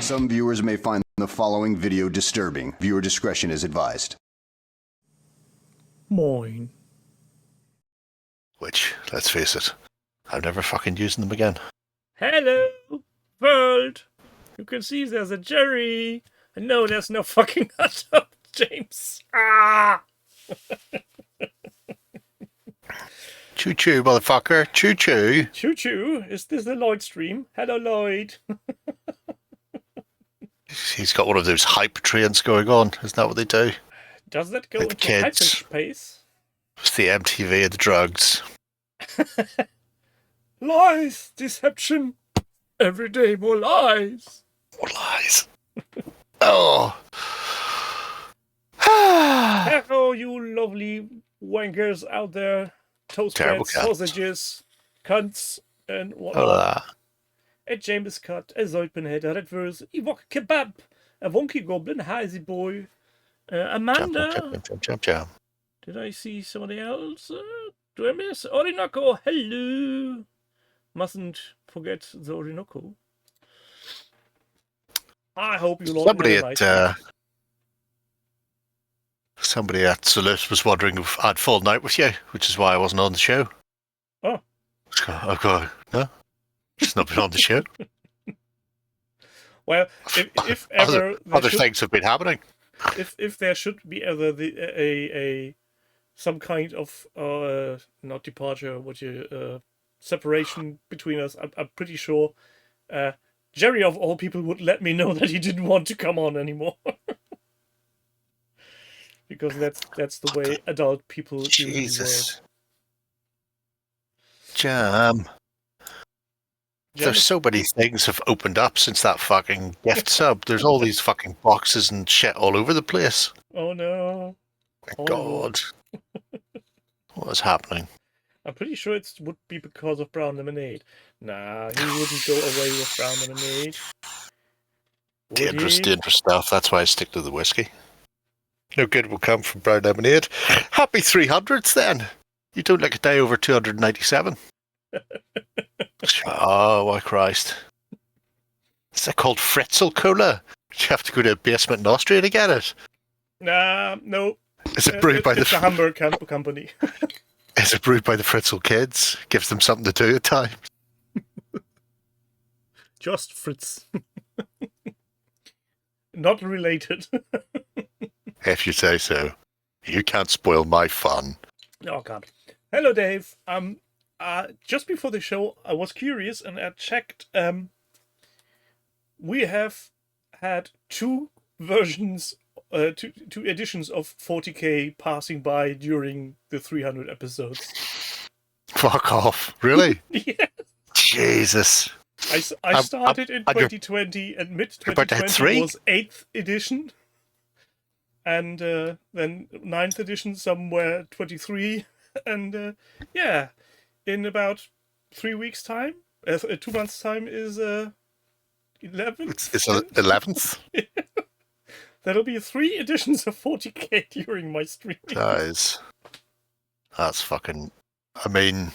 Some viewers may find the following video disturbing. Viewer discretion is advised. Moin. Which, let's face it, I'm never fucking using them again. Hello, world. You can see there's a Gerry. And no, there's no fucking hot dog, James. Ah! Choo-choo, motherfucker. Choo-choo. Choo-choo. Is this the Lloyd stream? Hello, Lloyd. He's got one of those hype trains going on. Isn't that what they do? Does that go With into kids. hyperspace? It's the MTV of the drugs. Lies, deception. Every day more lies. What lies? Oh. Hello, you lovely wankers out there. Toast Terrible breads, cats. sausages, cunts, and whatnot. A James Cut, a Zoidpinhead, a Redverse, Ewok Kebab, a Wonky Goblin, Hazy Boy, Amanda. Jump. Did I see somebody else? Do I miss Orinoco? Hello. Mustn't forget the Orinoco. I hope you all Somebody have a at nice week. somebody at Salute was wondering if I'd fallen out with you, which is why I wasn't on the show. Oh. I've got no. Just not been on the show. Well, if ever other things have been happening. If there should be ever some kind of not departure, separation between us, I'm pretty sure Gerry of all people would let me know that he didn't want to come on anymore. Because that's the way adult people Jesus. work. Jam. There's so many things have opened up since that fucking gift sub. There's all these fucking boxes and shit all over the place. Oh no. My God. What is happening? I'm pretty sure it would be because of brown lemonade. Nah, he wouldn't go away with brown lemonade. Dangerous stuff. That's why I stick to the whiskey. No good will come from brown lemonade. Happy 300s then. You don't look a day over 297. Oh, my Christ. Is that called Fritzel Cola? You have to go to a basement in Austria to get it. Nah, no. Is it brewed by it's a Hamburg company. Is it brewed by the Fritzel kids? Gives them something to do at times. Just Fritz. Not related. If you say so. You can't spoil my fun. Oh, God. Hello, Dave. Just before the show, I was curious and I checked. We have had two versions, two editions of 40k passing by during the 300 episodes. Fuck off. Really? Yeah. Jesus. I started in 2020 and mid-2020 was 8th edition. And then 9th edition somewhere 23. And yeah, in about 3 weeks' time, 2 months' time is 11th. It's 11th? That'll be 3 editions of 40k during my stream. That's fucking... I mean,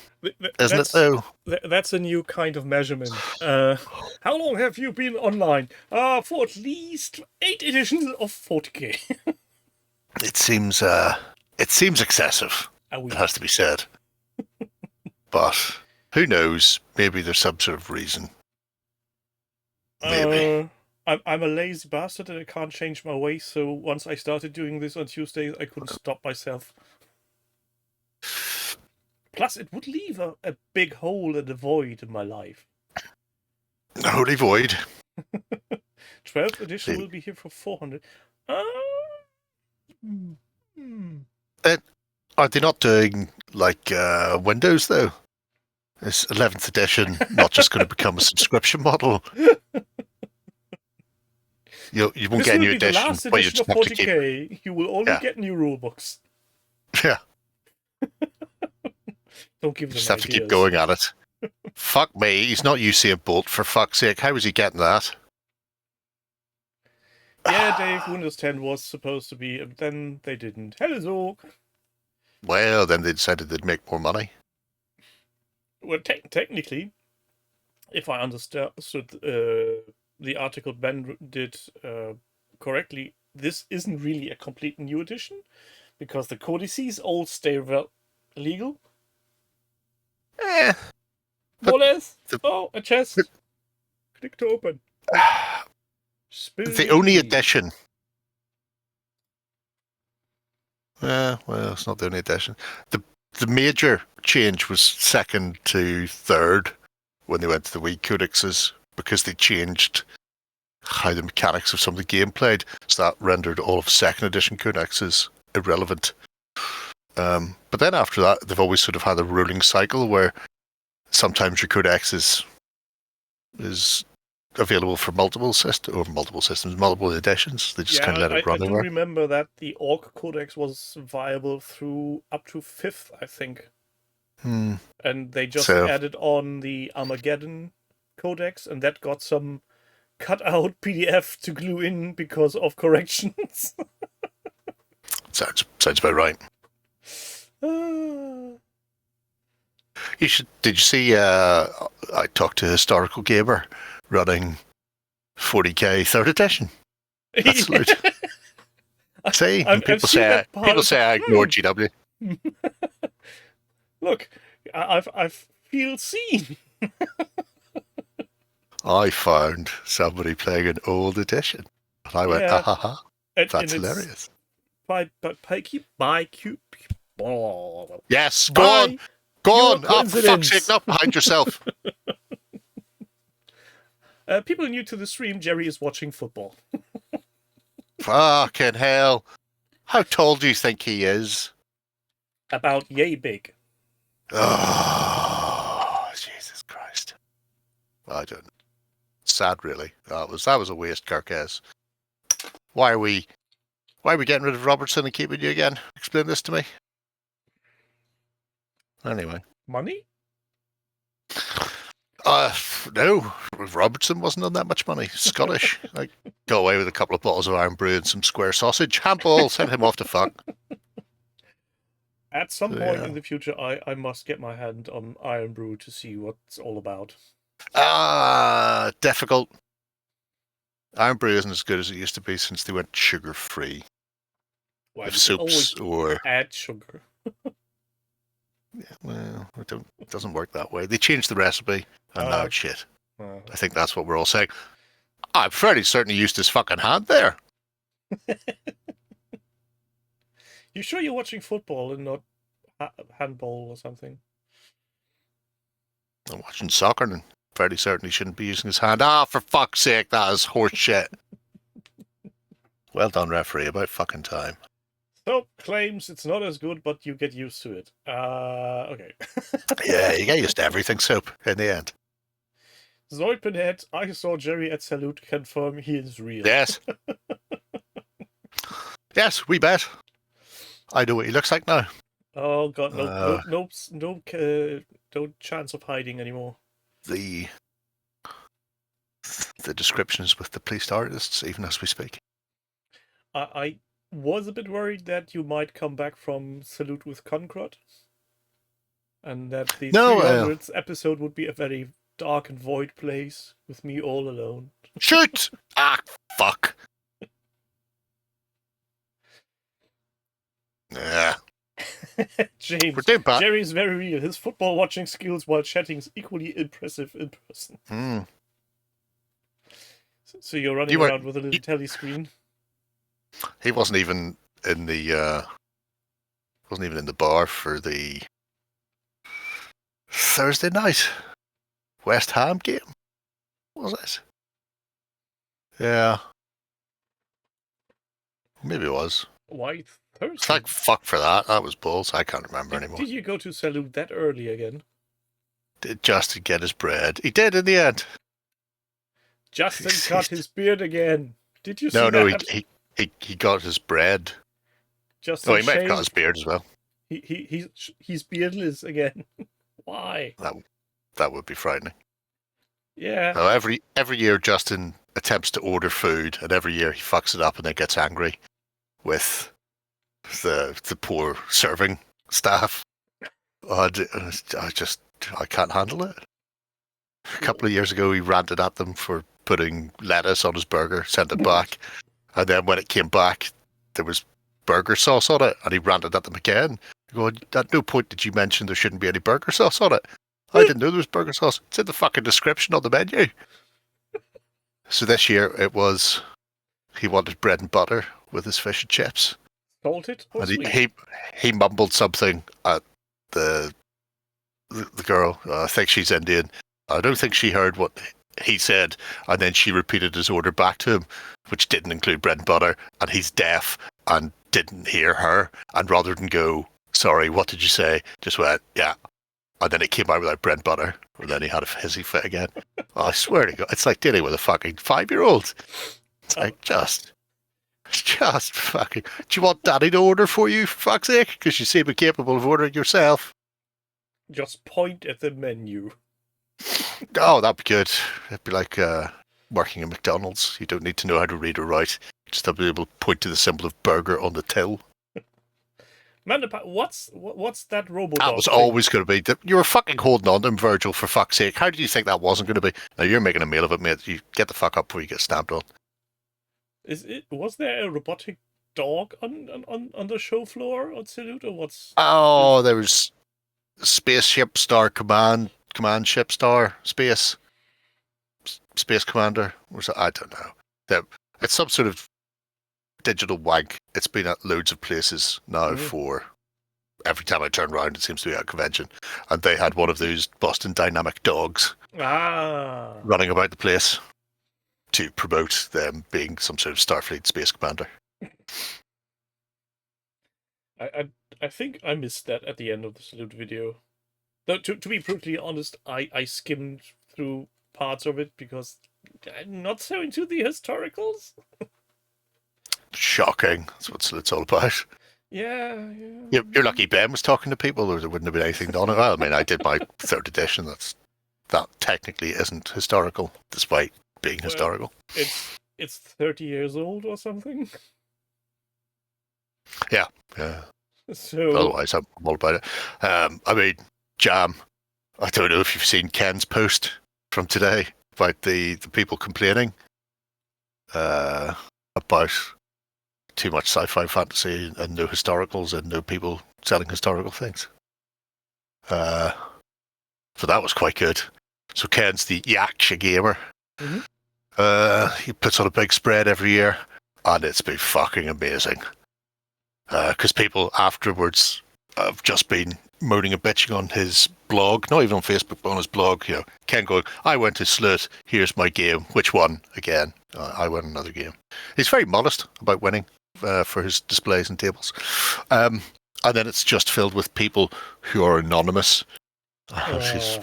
isn't it though? That's a new kind of measurement. How long have you been online? For at least 8 editions of 40k. It seems excessive. It has to be said. But who knows? Maybe there's some sort of reason. Maybe. I'm a lazy bastard and I can't change my ways. So once I started doing this on Tuesdays, I couldn't stop myself. Plus, it would leave a big hole and a void in my life. A holy void. 12th edition will be here for 400. Are they not doing like Windows though? Is 11th edition not just going to become a subscription model? You won't get a new edition. Last edition of 40k. You will only get new rulebooks. Yeah. Don't give them Just have ideas. to keep going at it. Fuck me, he's not Usain Bolt, for fuck's sake. How was he getting that? Yeah, Dave, Windows 10 was supposed to be, and then they didn't. Hello, Zorg. Well, then they decided they'd make more money. Well, technically, if I understood the article Ben did correctly, this isn't really a complete new edition, because the codices all stay legal. Eh. More or less. the- Oh, a chest. Click to open. Spill The only tea. edition. Well, it's not the only edition. The major change was 2nd to 3rd when they went to the Wii codexes, because they changed how the mechanics of some of the game played, so that rendered all of 2nd edition codexes irrelevant. But then after that, they've always sort of had a rolling cycle where sometimes your codex is available for multiple systems, multiple editions. They just kind of let it run I do over. remember that the Orc codex was viable through up to 5th, I think. And they just added on the Armageddon codex, and that got some cut out PDF to glue in because of corrections. Sounds about right. Did you see? I talked to Historical Gamer running 40k 3rd edition. Absolute. See, people say I ignore GW. Look, I feel seen. I found somebody playing an old edition, and I went, that's hilarious. By Yes, go on. Oh, for fuck's sake, not behind yourself. People new to the stream, Gerry is watching football. Fucking hell. How tall do you think he is? About yay big. Oh, Jesus Christ. I don't know. Sad, really. That was a waste, Kirkes. Why are we getting rid of Robertson and keeping you again? Explain this to me. Anyway. Money? No. Robertson wasn't on that much money. Scottish. Like, go away with a couple of bottles of Iron Brew and some square sausage. Handball, send him off to fuck. At some point in the future, I must get my hand on Iron Brew to see what it's all about. Difficult. Iron Brew isn't as good as it used to be since they went sugar-free. Well, if soups or add sugar. Yeah, well, it doesn't work that way. They changed the recipe, and now it's shit. I think that's what we're all saying. I'm fairly certain he used his fucking hand there. You sure you're watching football and not handball or something? I'm watching soccer, and fairly certain he shouldn't be using his hand. For fuck's sake, that is horse shit. Well done, referee. About fucking time. Soap claims it's not as good, but you get used to it. Okay. Yeah, you get used to everything, Soap, in the end. Zoidpinhead, I saw Gerry at Salute, confirm he is real. Yes. Yes, we bet. I know what he looks like now. Oh god, no chance of hiding anymore. The descriptions with the police artists, even as we speak. I was a bit worried that you might come back from Salute with Concrot, and that the 300th episode would be a very dark and void place with me all alone. Shoot! Fuck. Yeah. James, Gerry's very real. His football watching skills while chatting is equally impressive in person. So you're running around with a little telly screen. He wasn't even in the bar for the Thursday night West Ham game. Was it? Yeah. Maybe it was. Why Thursday? It's like fuck for that. That was balls. I can't remember anymore. Did you go to Salute that early again? Just to get his bread. He did in the end. Justin cut his beard again. Did you see that? No, he got his bread. Justin he might have got his beard as well. He's beardless again. Why? That would be frightening. Yeah. Now, every year Justin attempts to order food, and every year he fucks it up and then gets angry with the poor serving staff. I can't handle it. A couple of years ago, he ranted at them for putting lettuce on his burger, sent it back. And then when it came back, there was burger sauce on it, and he ranted at them again. Going, at no point did you mention there shouldn't be any burger sauce on it. I didn't know there was burger sauce. It's in the fucking description on the menu. So this year it was, he wanted bread and butter with his fish and chips. Salted or And sweet? he mumbled something at the girl. I think she's Indian. I don't think she heard what he said, and then she repeated his order back to him, which didn't include bread and butter, and he's deaf and didn't hear her, and rather than go, sorry, what did you say, just went, yeah, and then it came out without bread and butter, and then he had a hissy fit again. Oh, I swear to God, it's like dealing with a fucking 5-year-old. It's like, just fucking, do you want daddy to order for you, for fuck's sake? Because you seem incapable of ordering yourself. Just point at the menu. Oh, that'd be good. It'd be like working at McDonald's. You don't need to know how to read or write. You just have to be able to point to the symbol of burger on the till. Man, what's that robot? That was always going to be. You were fucking holding on to him, Virgil, for fuck's sake. How did you think that wasn't going to be? Now you're making a meal of it, mate. You get the fuck up before you get stamped on. Was there a robotic dog on the show floor on Salute, or what's? Oh, there was Spaceship Star Command Ship Star Space Commander. I don't know. It's some sort of digital wank. It's been at loads of places now for every time I turn around, it seems to be at a convention. And they had one of those Boston Dynamic dogs running about the place to promote them being some sort of Starfleet space commander. I think I missed that at the end of the Salute video. Though, to be brutally honest, I skimmed through parts of it because I'm not so into the historicals. Shocking. That's what it's all about. Yeah. You're lucky Ben was talking to people, or there wouldn't have been anything on it. Well, I mean, I did my 3rd edition. That technically isn't historical, despite being historical. It's 30 years old or something. Yeah. So otherwise, I'm all about it. I mean, Jam. I don't know if you've seen Ken's post from today about the people complaining about too much sci-fi fantasy and no historicals and no people selling historical things. So that was quite good. So Ken's the Yaksha gamer. Mm-hmm. He puts on a big spread every year, and it's been fucking amazing. Because people afterwards have just been moaning and bitching on his blog, not even on Facebook, but on his blog. You know, Ken going, I went to Sleuth, here's my game. Which one? Again, I won another game. He's very modest about winning for his displays and tables. And then it's just filled with people who are anonymous. She's,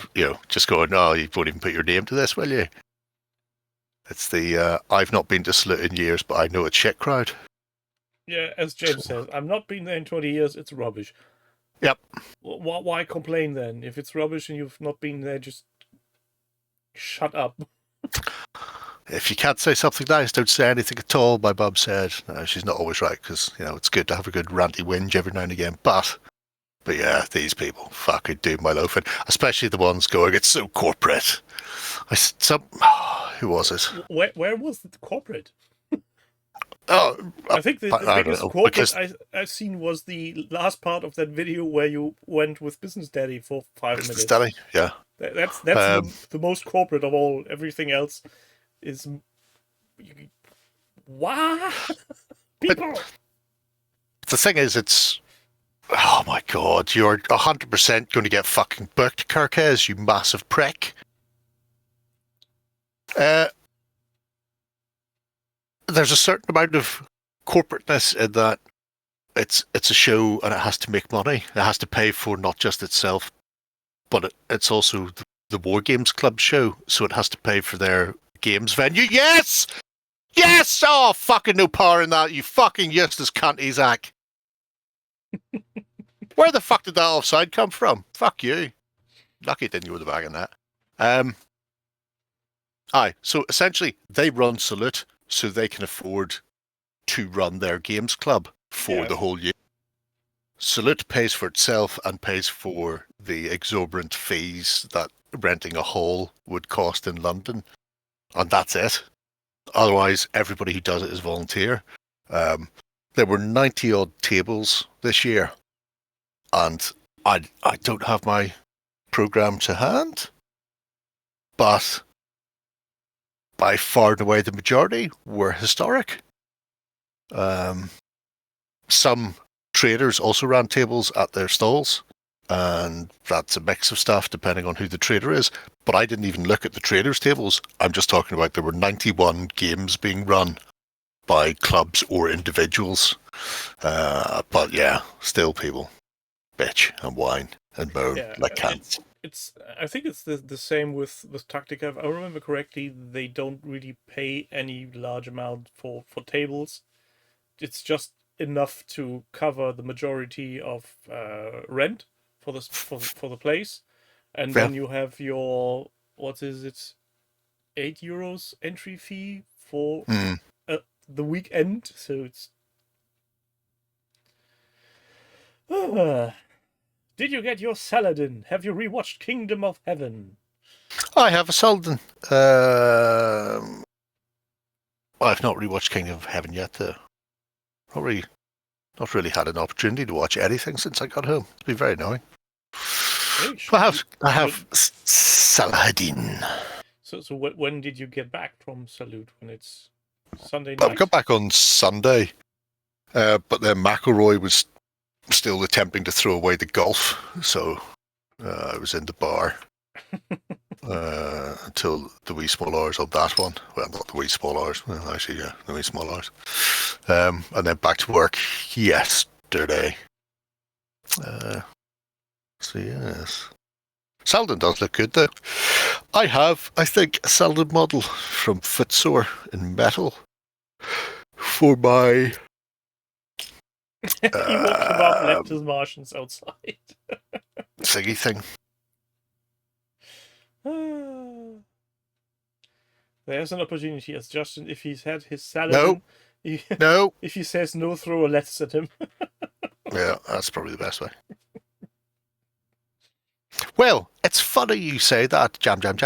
just going, no, you won't even put your name to this, will you? It's the, I've not been to Sleuth in years, but I know it's shit crowd. Yeah, as James says, I've not been there in 20 years, it's rubbish. Yep. Why complain then? If it's rubbish and you've not been there, just shut up. If you can't say something nice, don't say anything at all, my mum said. She's not always right, because, it's good to have a good ranty whinge every now and again. But yeah, these people fucking do my loafing. Especially the ones going, it's so corporate. Who was it? Where was the corporate? Oh, I think the biggest corporate I've seen was the last part of that video where you went with Business Daddy for 5 minutes. Business Daddy, yeah. That's the most corporate of all. Everything else is... What? People! The thing is, it's... Oh my God, you're 100% going to get fucking booked, Kirkez, you massive prick. There's a certain amount of corporateness in that it's a show and it has to make money. It has to pay for not just itself, but it's also the War Games Club show, so it has to pay for their games venue. Yes! Yes! Oh, fucking no power in that, you fucking useless cunt, Isaac. Where the fuck did that offside come from? Fuck you. Lucky it didn't go with the bag in that. So essentially, they run Salute, so they can afford to run their games club for the whole year. Salute pays for itself and pays for the exorbitant fees that renting a hall would cost in London. and that's it. Otherwise, everybody who does it is volunteer. There were 90 odd tables this year, and I don't have my program to hand, but by far and away the majority were historic. Some traders also ran tables at their stalls, and that's a mix of stuff depending on who the trader is. But I didn't even look at the traders' tables. I'm just talking about there were 91 games being run by clubs or individuals. But yeah, still people bitch and whine and moan like cats. I think it's the same with Tactica. If I remember correctly, they don't really pay any large amount for tables. It's just enough to cover the majority of rent for the place, and then you have your what is it, €8 entry fee for the weekend. So it's. Did you get your Saladin? Have you rewatched Kingdom of Heaven? I have a Saladin. I've not rewatched Kingdom of Heaven yet, though. Not really had an opportunity to watch anything since I got home. It's been very annoying. I have Saladin. So when did you get back from Salute? When it's Sunday night? I got back on Sunday, but then McElroy was still attempting to throw away the golf, so I was in the bar until the wee small hours on that one. Well, not the wee small hours. Well, actually, yeah, the wee small hours. And then back to work yesterday. So yes, Saladin does look good though. I have, I think, a Saladin model from Footsore in metal for my. He woke him up, left his Martians outside. Thingy thing. There's an opportunity as Justin, if he's had his Saladin. No. If he says no, throw a lettuce at him. Yeah, that's probably the best way. Well, it's funny you say that. Jam. Because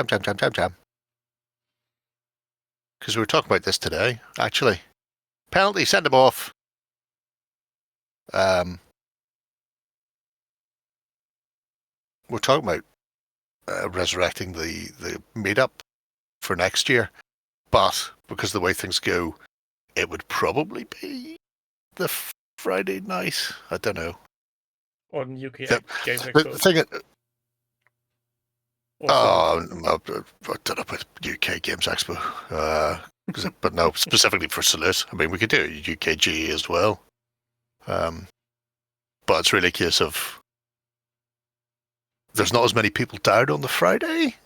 we were talking about this today, actually. Penalty, send him off. We're talking about resurrecting the meetup for next year, but because of the way things go, it would probably be the Friday night. I don't know. On UK Games The Expo. thing. I don't know about UK Games Expo, but no, specifically for Salute. I mean, we could do a UKG as well. But it's really a case of there's not as many people down on the Friday,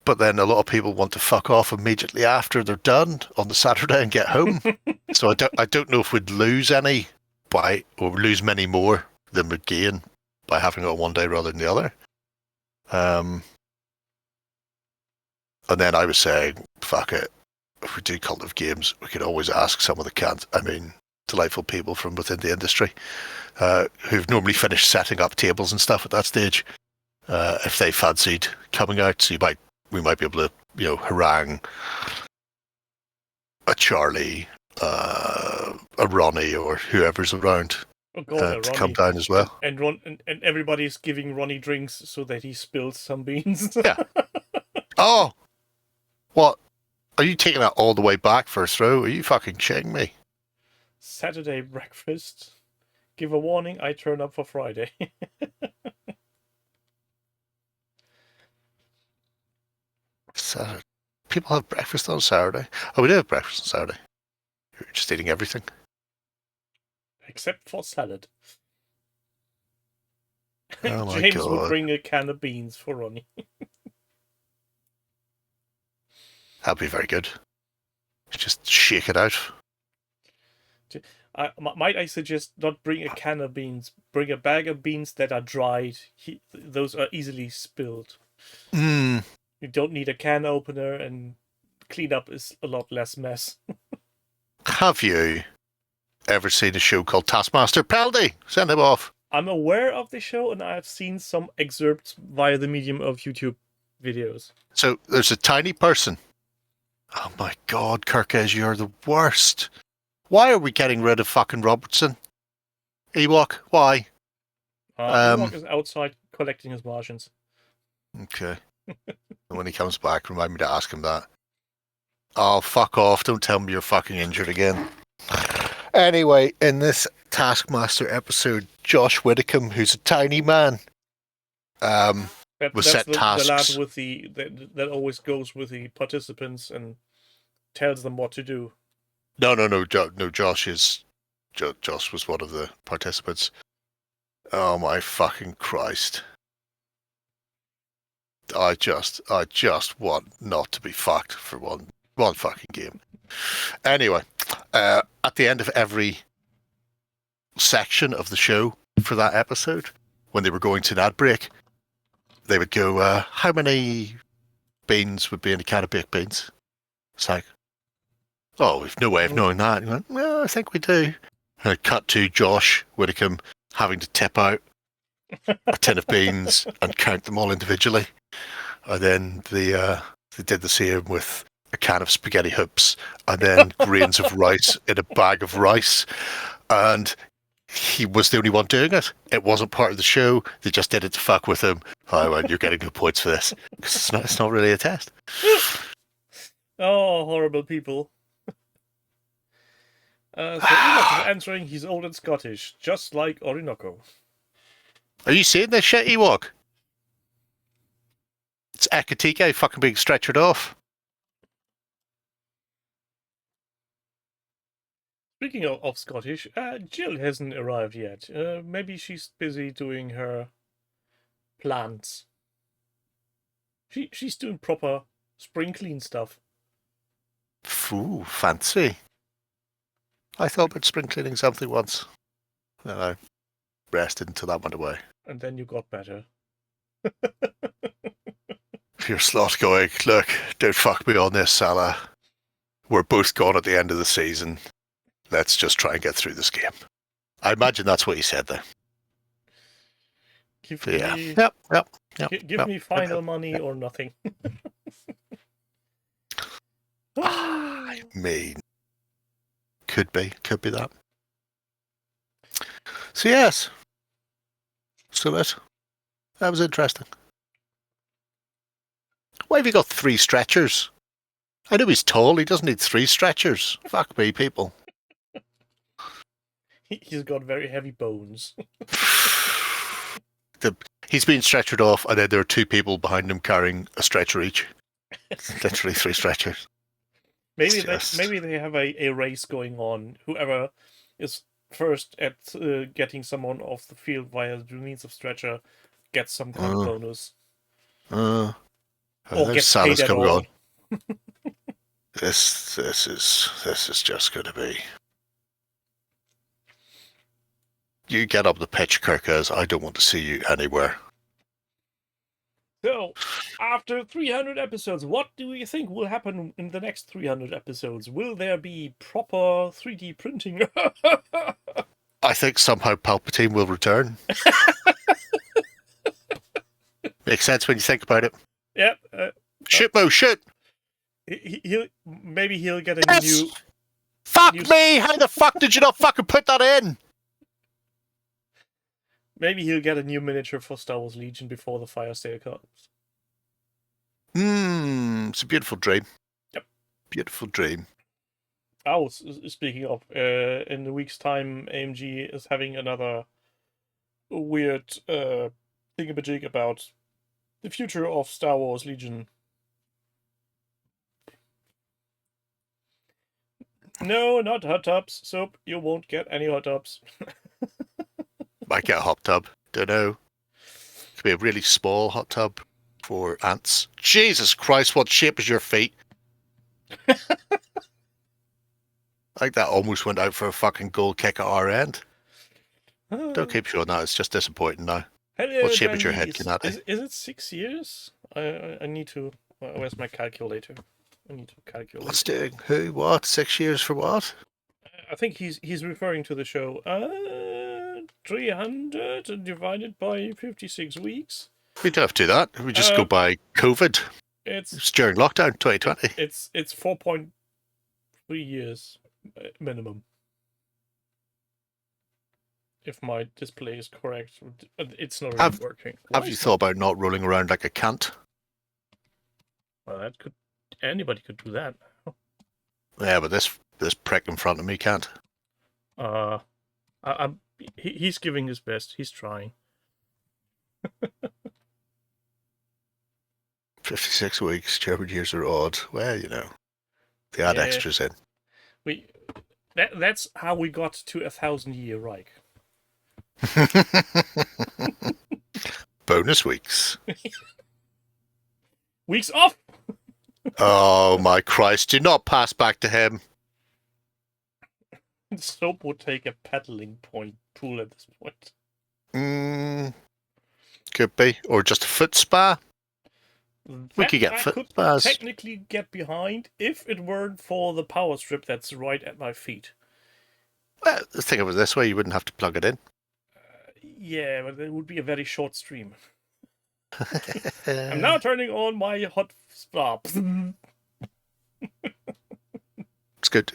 but then a lot of people want to fuck off immediately after they're done on the Saturday and get home. So I don't know if we'd lose any or lose many more than we'd gain by having it on one day rather than the other. And then I was saying, fuck it. If we do Cult of Games, we could always ask some of the delightful people from within the industry who've normally finished setting up tables and stuff at that stage, if they fancied coming out. So we might be able to, harangue a Charlie, a Ronnie, or whoever's around to come down as well. And and everybody's giving Ronnie drinks so that he spills some beans. Yeah. Oh, what? Are you taking that all the way back for a throw? Are you fucking shitting me? Saturday breakfast. Give a warning, I turn up for Friday. Saturday. People have breakfast on Saturday. Oh, we do have breakfast on Saturday. You're just eating everything. Except for salad. Oh my James God. would bring a can of beans for Ronnie. That'd be very good. Just shake it out. Might I suggest not bring a can of beans, bring a bag of beans that are dried. Those are easily spilled. Mm. You don't need a can opener, and cleanup is a lot less mess. Have you ever seen a show called Taskmaster? Penalty! Send him off. I'm aware of the show, and I have seen some excerpts via the medium of YouTube. videos. So there's a tiny person. Oh my God, Kirkez, you're the worst. Why are we getting rid of fucking Robertson? Ewok, why? Ewok is outside collecting his Martians. Okay. And when he comes back, remind me to ask him that. Oh, fuck off. Don't tell me you're fucking injured again. Anyway, in this Taskmaster episode, Josh Widdicombe, who's a tiny man, was set tasks. The lad with that always goes with the participants and tells them what to do. No. Josh was one of the participants. Oh my fucking Christ! I just want not to be fucked for one fucking game. Anyway, at the end of every section of the show for that episode, when they were going to an ad break, they would go, how many beans would be in a can of baked beans? It's like, oh, we've no way of knowing that. And you went, well, I think we do. And I'd cut to Josh Widdicombe having to tip out a tin of beans and count them all individually. And then they did the same with a can of spaghetti hoops and then grains of rice in a bag of rice. And he was the only one doing it. It wasn't part of the show. They just did it to fuck with him. I went, you're getting no points for this. Because it's not really a test. Oh, horrible people. So Ewok is answering he's old and Scottish, just like Orinoco. Are you seeing this shit, Ewok? It's Ekatike fucking being stretchered off. Speaking of Scottish, Jill hasn't arrived yet. Maybe she's busy doing her plants. She's doing proper spring clean stuff. Ooh, fancy. I thought about spring cleaning something once. Then I rested until that went away. And then you got better. Your slot going, look, don't fuck me on this, Salah. We're both gone at the end of the season. Let's just try and get through this game. I imagine that's what he said there. Give me final money or nothing. I mean, could be that. So yes, so that was interesting. Why have you got 3 stretchers? I know he's tall. He doesn't need 3 stretchers. Fuck me, people. He's got very heavy bones. He's been stretchered off, and then there are 2 people behind him carrying a stretcher each. Literally 3 stretchers. Maybe they have a race going on. Whoever is first at getting someone off the field via the means of stretcher gets some kind of bonus. Or gets paid at all. This is just going to be. You get up the pitch, Kirkers. I don't want to see you anywhere. So, after 300 episodes, what do you think will happen in the next 300 episodes? Will there be proper 3D printing? I think somehow Palpatine will return. Makes sense when you think about it. Yep. Shoot, Mo, shoot! Maybe he'll get a new... Fuck me! How the fuck did you not fucking put that in? Maybe he'll get a new miniature for Star Wars Legion before the Fire Sale comes. It's a beautiful dream. Yep. Beautiful dream. Oh, speaking of, in a week's time, AMG is having another weird thingamajig about the future of Star Wars Legion. No, not hot tubs. Soap, you won't get any hot tubs. Might get a hot tub. Don't know. Could be a really small hot tub for ants. Jesus Christ, what shape is your feet? I think that almost went out for a fucking goal kick at our end. Don't keep showing that. It's just disappointing now. Hello, what shape is your head, Kanati? Is it 6 years? I need to... Where's my calculator? I need to calculate. What's doing? Who? What? 6 years for what? I think he's referring to the show. 300 divided by 56 weeks. We don't have to do that. We just go by COVID. It's during lockdown 2020. It's 4.3 years minimum. If my display is correct, it's not really working. Have you thought about not rolling around like a cant? Well, anybody could do that. Yeah, but this prick in front of me can't. He's giving his best. He's trying. 56 weeks, German years are odd. Well, they add extras in. That's how we got to 1,000-year Reich. Bonus weeks. Weeks off! Oh my Christ, do not pass back to him. Soap would take a paddling pool at this point. Could be. Or just a foot spa. We could get foot spas. Technically get behind if it weren't for the power strip that's right at my feet. Well, think of it this way, you wouldn't have to plug it in. Yeah, but it would be a very short stream. I'm now turning on my hot spa. It's good.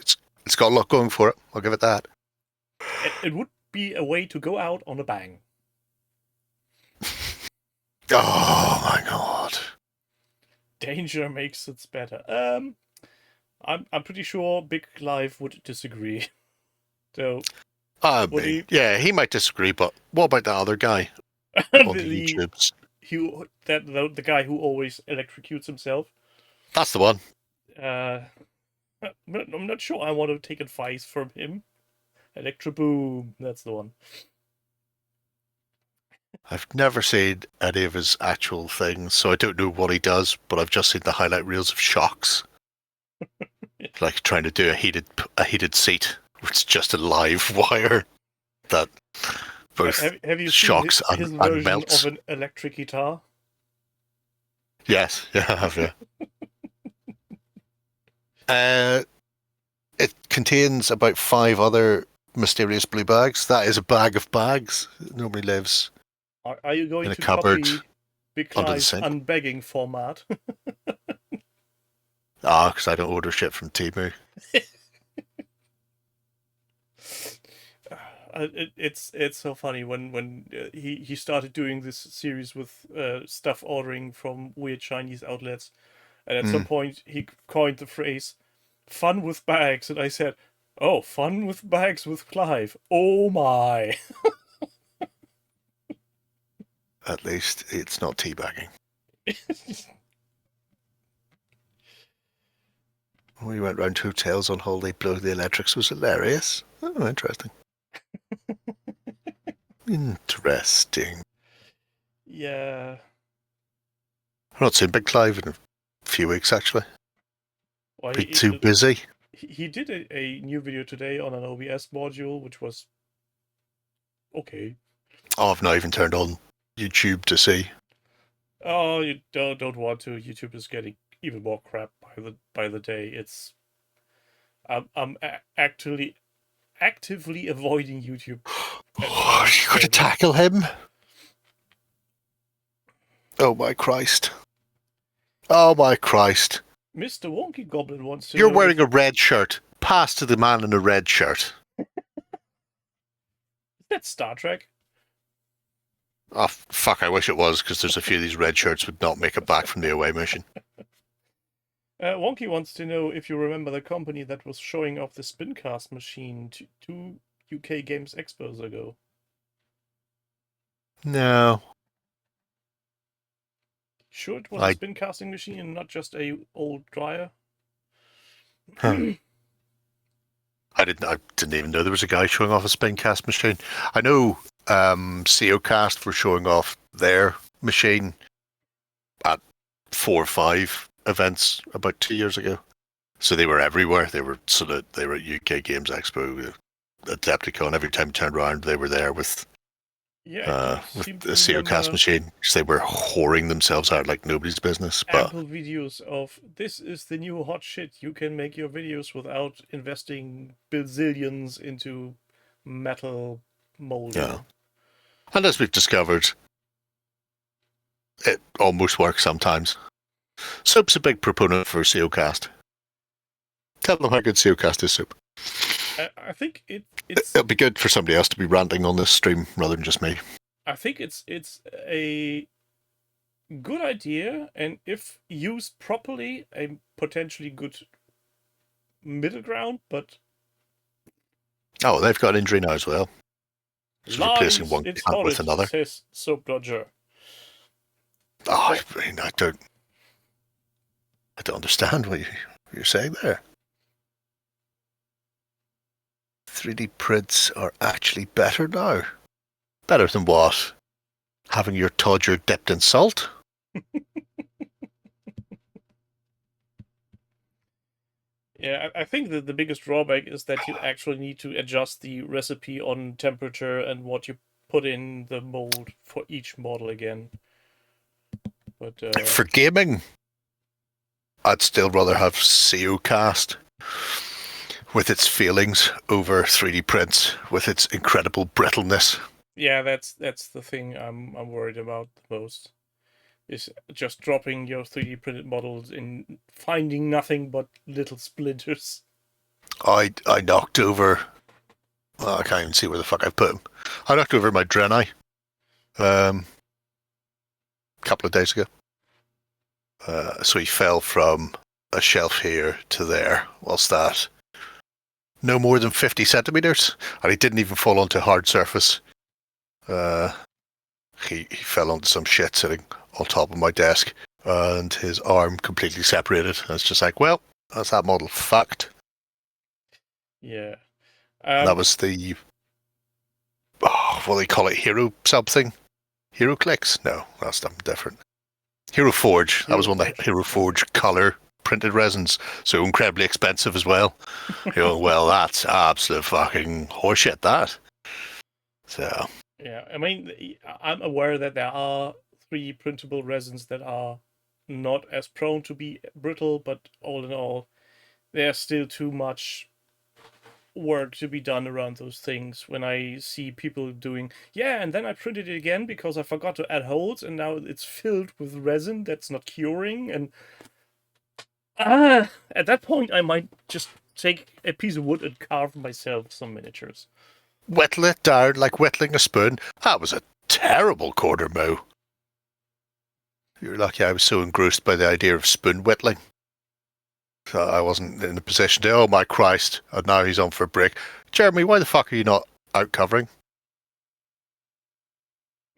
It's got a lot going for it. I'll give it that. It would be a way to go out on a bang. Oh my God. Danger makes it better. I'm pretty sure Big Clive would disagree. So he might disagree, but what about the other guy on the YouTubes? The guy who always electrocutes himself. That's the one. I'm not sure I want to take advice from him. Electroboom, that's the one. I've never seen any of his actual things, so I don't know what he does, but I've just seen the highlight reels of shocks. Like trying to do a heated seat, which is just a live wire that both have you shocks seen his and version melts. of an electric guitar? Yes, yeah, I have, yeah. It contains about 5 other mysterious blue bags. That is a bag of bags. It normally lives Are you going in a to cupboard copy Big Clive's unbegging format? Because I don't order shit from Temu. It's so funny when he started doing this series with stuff ordering from weird Chinese outlets, and at some point he coined the phrase "fun with bags," and I said, "Oh, fun with bags with Clive! Oh my!" At least it's not teabagging. We went round to hotels on holiday, blowing the electrics. Was hilarious. Oh, interesting. Interesting. Yeah. I've not seen Big Clive in a few weeks, actually. Well, too busy. He did a new video today on an OBS module, which was okay. Oh, I've not even turned on YouTube to see. Oh, you don't want to. YouTube is getting even more crap by the day. I'm actually actively avoiding YouTube. Oh, you got to tackle him. Oh my Christ. Oh my Christ. Mr. Wonky Goblin wants to You're wearing a red shirt. Pass to the man in a red shirt. That's Star Trek. Oh, fuck, I wish it was, because there's a few of these red shirts would not make it back from the away mission. Wonky wants to know if you remember the company that was showing off the Spincast machine 2 UK Games Expos ago. No. Sure it was a spin casting machine and not just a old dryer? Huh. I didn't even know there was a guy showing off a spin cast machine. I know CEOcast were showing off their machine at 4 or 5 events about 2 years ago. So they were everywhere. They were at UK Games Expo, Adepticon. Every time you turned around, they were there with the CEOcast machine, because they were whoring themselves out like nobody's business. Ample videos of this is the new hot shit. You can make your videos without investing bazillions into metal molding. Yeah. And as we've discovered, it almost works sometimes. Soap's a big proponent for SEOcast. Tell them how good SEOcast is, Soap. I think It'll be good for somebody else to be ranting on this stream rather than just me. I think it's a good idea, and if used properly, a potentially good middle ground. But oh, they've got an injury now as well. Just replacing one it's cat with another. Says Soap Dodger. Oh, I mean, I don't understand what you're saying there. 3D prints are actually better now. Better than what? Having your Todger dipped in salt? Yeah, I think that the biggest drawback is that you actually need to adjust the recipe on temperature and what you put in the mold for each model again. But for gaming, I'd still rather have SEOcast with its feelings over 3D prints, with its incredible brittleness. yeah, that's the thing I'm worried about the most. Is just dropping your 3D printed models in finding nothing but little splinters. I knocked over. Well, I can't even see where the fuck I put him. I knocked over my Draenei a couple of days ago. So he fell from a shelf here to there, whilst that no more than 50 centimeters, and he didn't even fall onto a hard surface. He fell onto some shit sitting on top of my desk, and his arm completely separated. And it's just like, well, that's that model fucked. Yeah. That was the what do they call it? Hero something? Hero Clicks? No, that's something different. Hero Forge. That was one of the Hero Forge color printed resins, so incredibly expensive as well. Well, that's absolute fucking horseshit, that. So. Yeah, I mean, I'm aware that there are 3D printable resins that are not as prone to be brittle, but all in all, there's still too much work to be done around those things. When I see people doing, yeah, and then I printed it again because I forgot to add holes, and now it's filled with resin that's not curing, and at that point I might just take a piece of wood and carve myself some miniatures. Whittle it down like whittling a spoon. That was a terrible quarter mow. You're lucky I was so engrossed by the idea of spoon whittling. So I wasn't in the position to, oh my Christ, and now he's on for a break. Jeremy, why the fuck are you not out covering?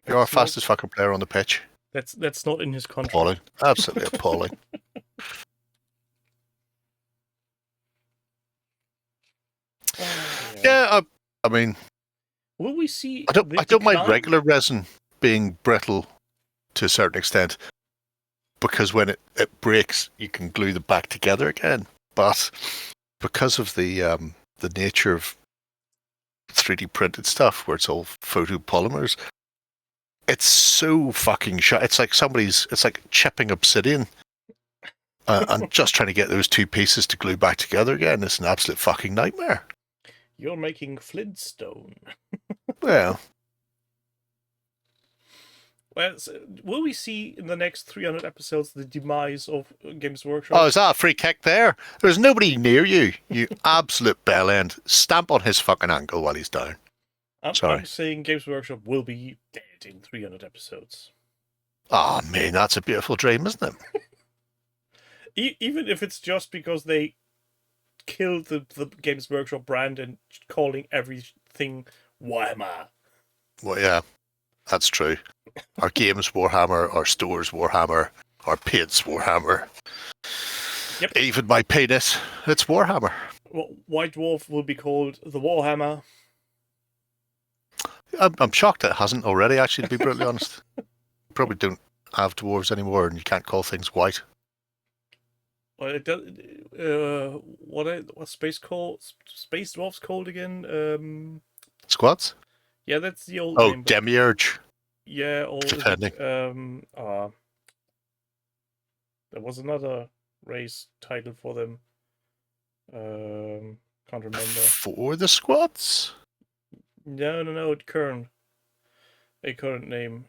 You're our fastest fucking player on the pitch. That's not in his contract. Appalling. Absolutely appalling. Yeah, I mean, will we see? I don't mind regular resin being brittle to a certain extent, because when it breaks, you can glue them back together again. But because of the nature of 3D printed stuff, where it's all photopolymers, it's so fucking shut. It's like chipping obsidian. And just trying to get those two pieces to glue back together again is an absolute fucking nightmare. You're making Flintstone. Well, so will we see in the next 300 episodes the demise of Games Workshop? oh, is that a free kick there? There's nobody near you, you absolute bellend. Stamp on his fucking ankle while he's down. Sorry. I'm saying Games Workshop will be dead in 300 episodes. Oh, man, that's a beautiful dream, isn't it? Even if it's just because they killed the Games Workshop brand and calling everything Warhammer. Well, yeah, that's true. Our games Warhammer, our stores Warhammer, our paints Warhammer. Yep. Even my penis, it's Warhammer. Well, White Dwarf will be called the Warhammer. I'm shocked it hasn't already, actually, to be brutally honest. Probably don't have dwarves anymore, and you can't call things white. Well, it does. What Space Dwarfs called again? Squads? Yeah, that's the old name. name. Oh, Demiurge. Yeah, or depending. There was another race title for them. Can't remember. For the squads? No. A current name.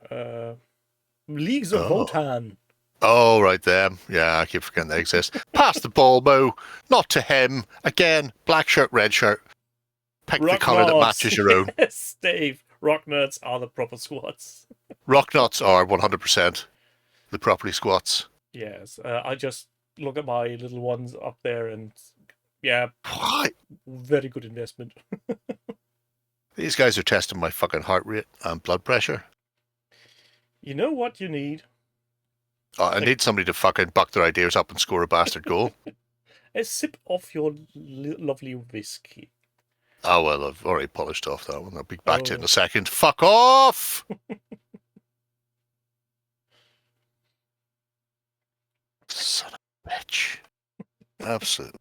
Leagues of Wotan. Oh, right there. Yeah, I keep forgetting they exist. Pass the ball, Mo. Not to him. Again, black shirt, red shirt. Pick the colour that matches your own. Yes, Dave. Rock nerds are the proper squats. Rock nuts are 100% the property squats. Yes, I just look at my little ones up there and, yeah, What? very good investment. These guys are testing my fucking heart rate and blood pressure. You know what you need? I need somebody to fucking buck their ideas up and score a bastard goal. A sip of your lovely whiskey. Oh, well, I've already polished off that one. I'll be back to it in a second. Fuck off! Son of a bitch. Absolute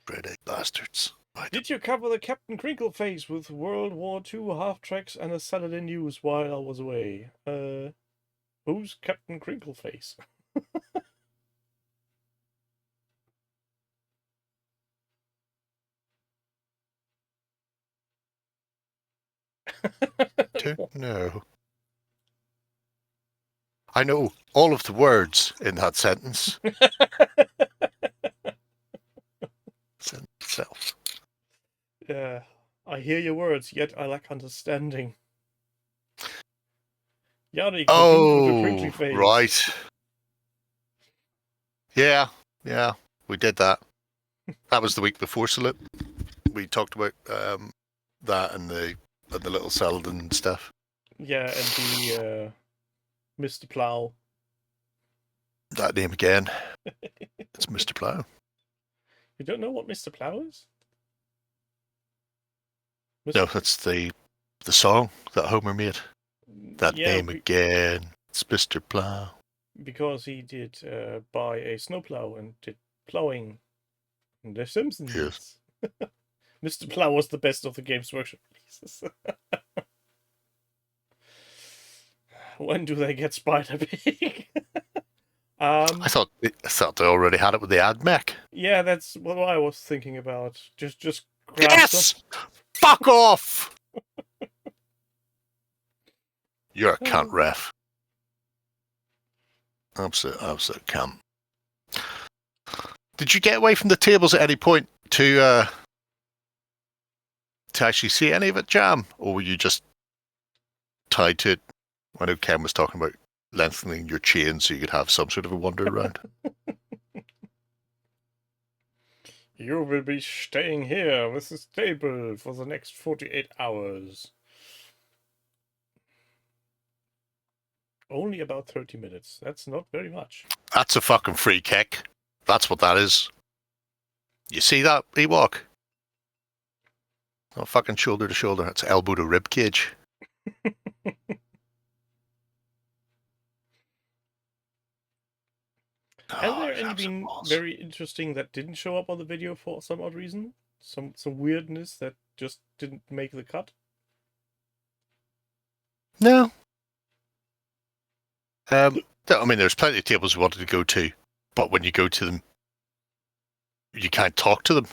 grade-A bastards. Right. Did you cover the Captain Crinkle phase with World War II half-tracks and a Saturday news while I was away? Who's Captain Crinkle face? Don't know. I know all of the words in that sentence. Sentence itself. Yeah, I hear your words, yet I lack understanding. Yannick, the crinkly face. Right. Yeah, we did that. That was the week before Salute. We talked about that and the little Selden stuff. Yeah, and the Mr. Plow. That name again. It's Mr. Plow. You don't know what Mr. Plow is? No, that's the song that Homer made. That name again. It's Mr. Plow. Because he did buy a snowplow and did plowing in The Simpsons. Yes. Mr. Plow was the best of the Games Workshop releases. When do they get Spider Pig? I thought they already had it with the AdMech. Yeah, that's what I was thinking about. Just grab Yes! some. Fuck off! You're a cunt, ref. Absolute cunt. Did you get away from the tables at any point to actually see any of it jam, or were you just tied to it? I know Ken was talking about lengthening your chain so you could have some sort of a wander around. You will be staying here with this table for the next 48 hours. Only about 30 minutes. That's not very much. That's a fucking free kick. That's what that is. You see that, Ewok? Not fucking shoulder to shoulder. It's elbow to rib cage. Has there anything very interesting that didn't show up on the video for some odd reason? Some weirdness that just didn't make the cut? No. I mean, there's plenty of tables we wanted to go to, but when you go to them, you can't talk to them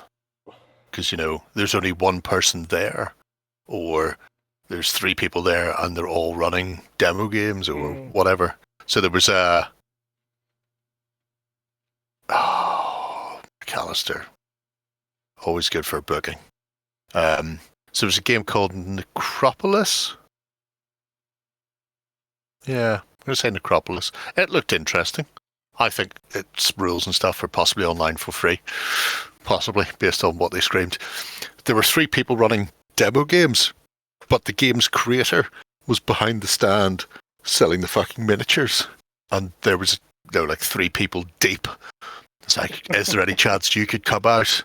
because, there's only one person there, or there's 3 people there and they're all running demo games or whatever. So there was McAllister. Always good for a booking. So there was a game called Necropolis. Yeah, I'm going to say Necropolis. It looked interesting. I think its rules and stuff are possibly online for free. Possibly, based on what they screamed. There were 3 people running demo games, but the game's creator was behind the stand selling the fucking miniatures. And there was, like 3 people deep. It's like, is there any chance you could come out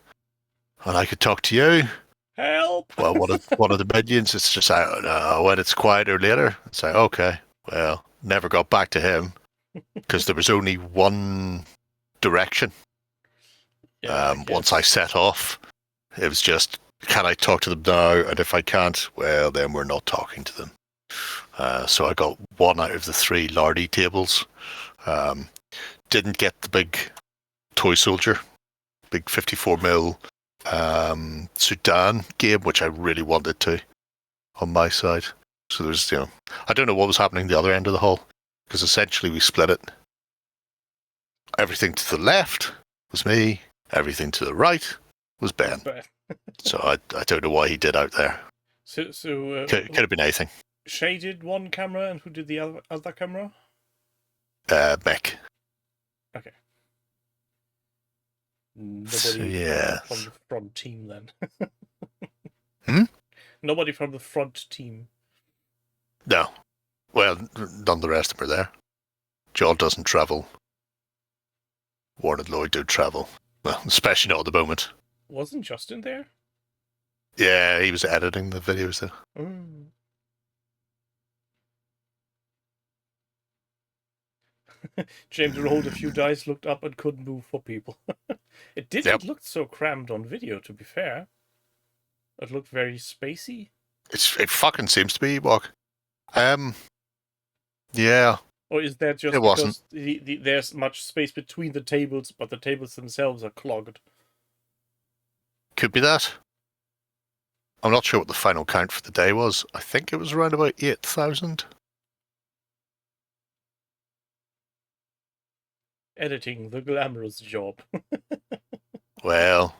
and I could talk to you? Help! Well, one of the minions, it's just like, when it's quieter later. It's like, okay, well, never got back to him because there was only one direction. Yeah, once I set off, it was just, can I talk to them now? And if I can't, well, then we're not talking to them. So I got 1 out of the 3 lardy tables. Didn't get the big toy soldier, big 54mm Sudan game, which I really wanted to on my side. So there's, I don't know what was happening the other end of the hall. because essentially we split it. Everything to the left was me. Everything to the right was Ben. So I don't know what he did out there. So Could have been anything. Shay did one camera, and who did the other camera? Mick. Okay. So, Nobody yeah. from the front team then. Hmm? Nobody from the front team. No. Well, none of the rest of them are there. John doesn't travel. Warren and Lloyd don't travel. Well, especially not at the moment. Wasn't Justin there? Yeah, he was editing the videos though. Mm. James rolled a few dice, looked up, and couldn't move for people. It didn't look so crammed on video, to be fair. It looked very spacey. It fucking seems to be, Ewok. Yeah. Or is that just It because there's much space between the tables, but the tables themselves are clogged? Could be that. I'm not sure what the final count for the day was. I think it was around about 8,000. Editing, the glamorous job. Well,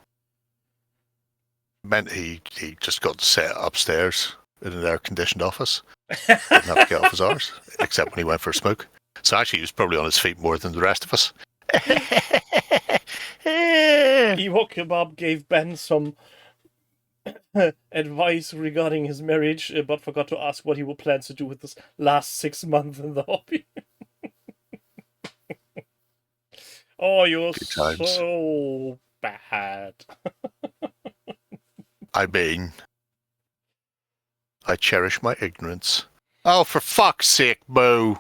meant he just got to sit upstairs in an air-conditioned office. Didn't have to get off his arse, except when he went for a smoke. So actually, he was probably on his feet more than the rest of us. Ewok Kebab gave Ben some advice regarding his marriage, but forgot to ask what he plans to do with this last 6 months in the hobby. Oh, you're so bad. I mean, I cherish my ignorance. Oh, for fuck's sake, Boo!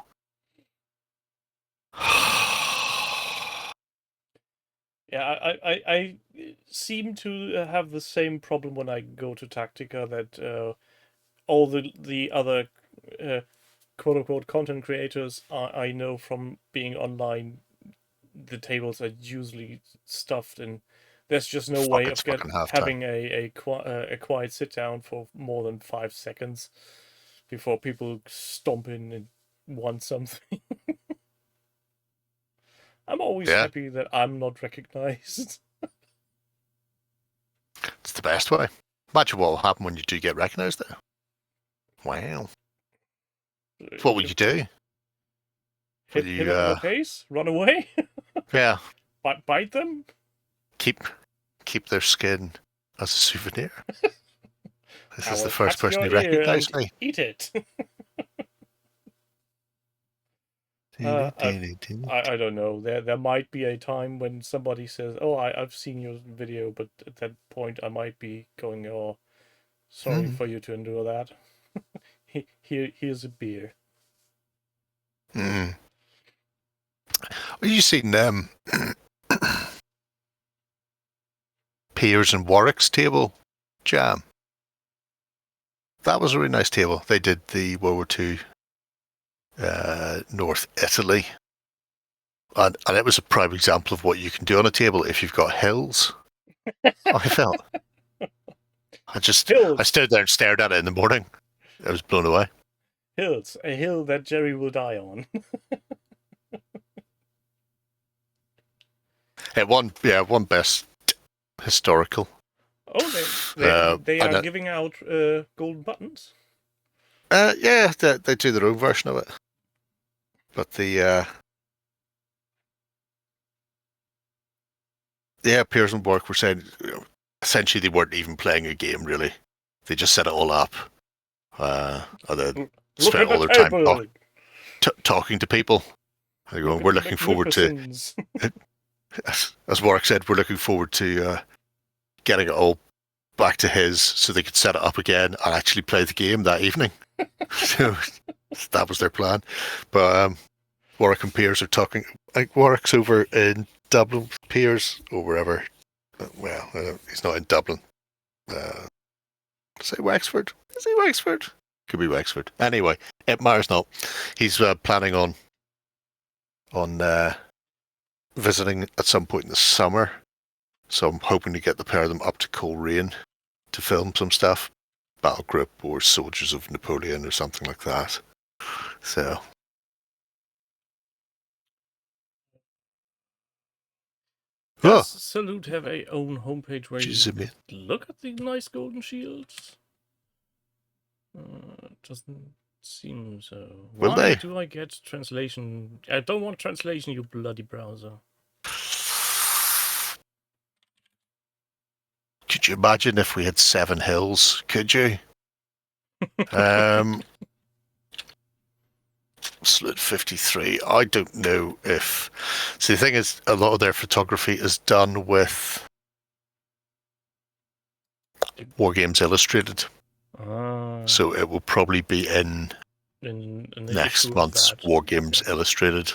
Yeah, I seem to have the same problem when I go to Tactica, that all the other quote-unquote content creators I know from being online, the tables are usually stuffed, and there's just no way of having a quiet sit-down for more than 5 seconds before people stomp in and want something. I'm always happy that I'm not recognized. It's the best way. Imagine what will happen when you do get recognized, though. Wow. What would you do? Hit them in the face? Run away? Yeah. Bite them? Keep their skin as a souvenir. This is the first person who recognized me. Eat it. I don't know. There might be a time when somebody says, "Oh, I've seen your video," but at that point I might be going, "Oh, sorry for you to endure that. Here's a beer." Have you seen Piers and Warwick's table jam? That was a really nice table. They did the World War II North Italy, and it was a prime example of what you can do on a table if you've got hills. I felt. I stood there and stared at it in the morning. I was blown away. Hills, a hill that Gerry will die on. It won best historical. Oh, they are giving out golden buttons. Yeah, they do their own version of it. But Piers and Bork were saying essentially they weren't even playing a game really. They just set it all up. And then spent all their time talking to people. And going, we're looking forward to, as Warwick said, we're looking forward to getting it all back to his so they could set it up again and actually play the game that evening. So that was their plan. But Warwick and Piers are talking. I think Warwick's over in Dublin, Piers, or wherever. Well, he's not in Dublin. Say Wexford? Is he Wexford? Could be Wexford. Anyway, it matters not. He's planning on visiting at some point in the summer. So I'm hoping to get the pair of them up to Coleraine to film some stuff. Battle Group or Soldiers of Napoleon or something like that. So Does Salute have a own homepage where you Jeez, look at the nice golden shields? Doesn't seem so. Will Why they? do I get translation? I don't want translation, you bloody browser. Could you imagine if we had 7 hills? Could you? Slit 53. I don't know if. See, the thing is, a lot of their photography is done with Wargames Illustrated. So it will probably be in next month's Wargames Illustrated.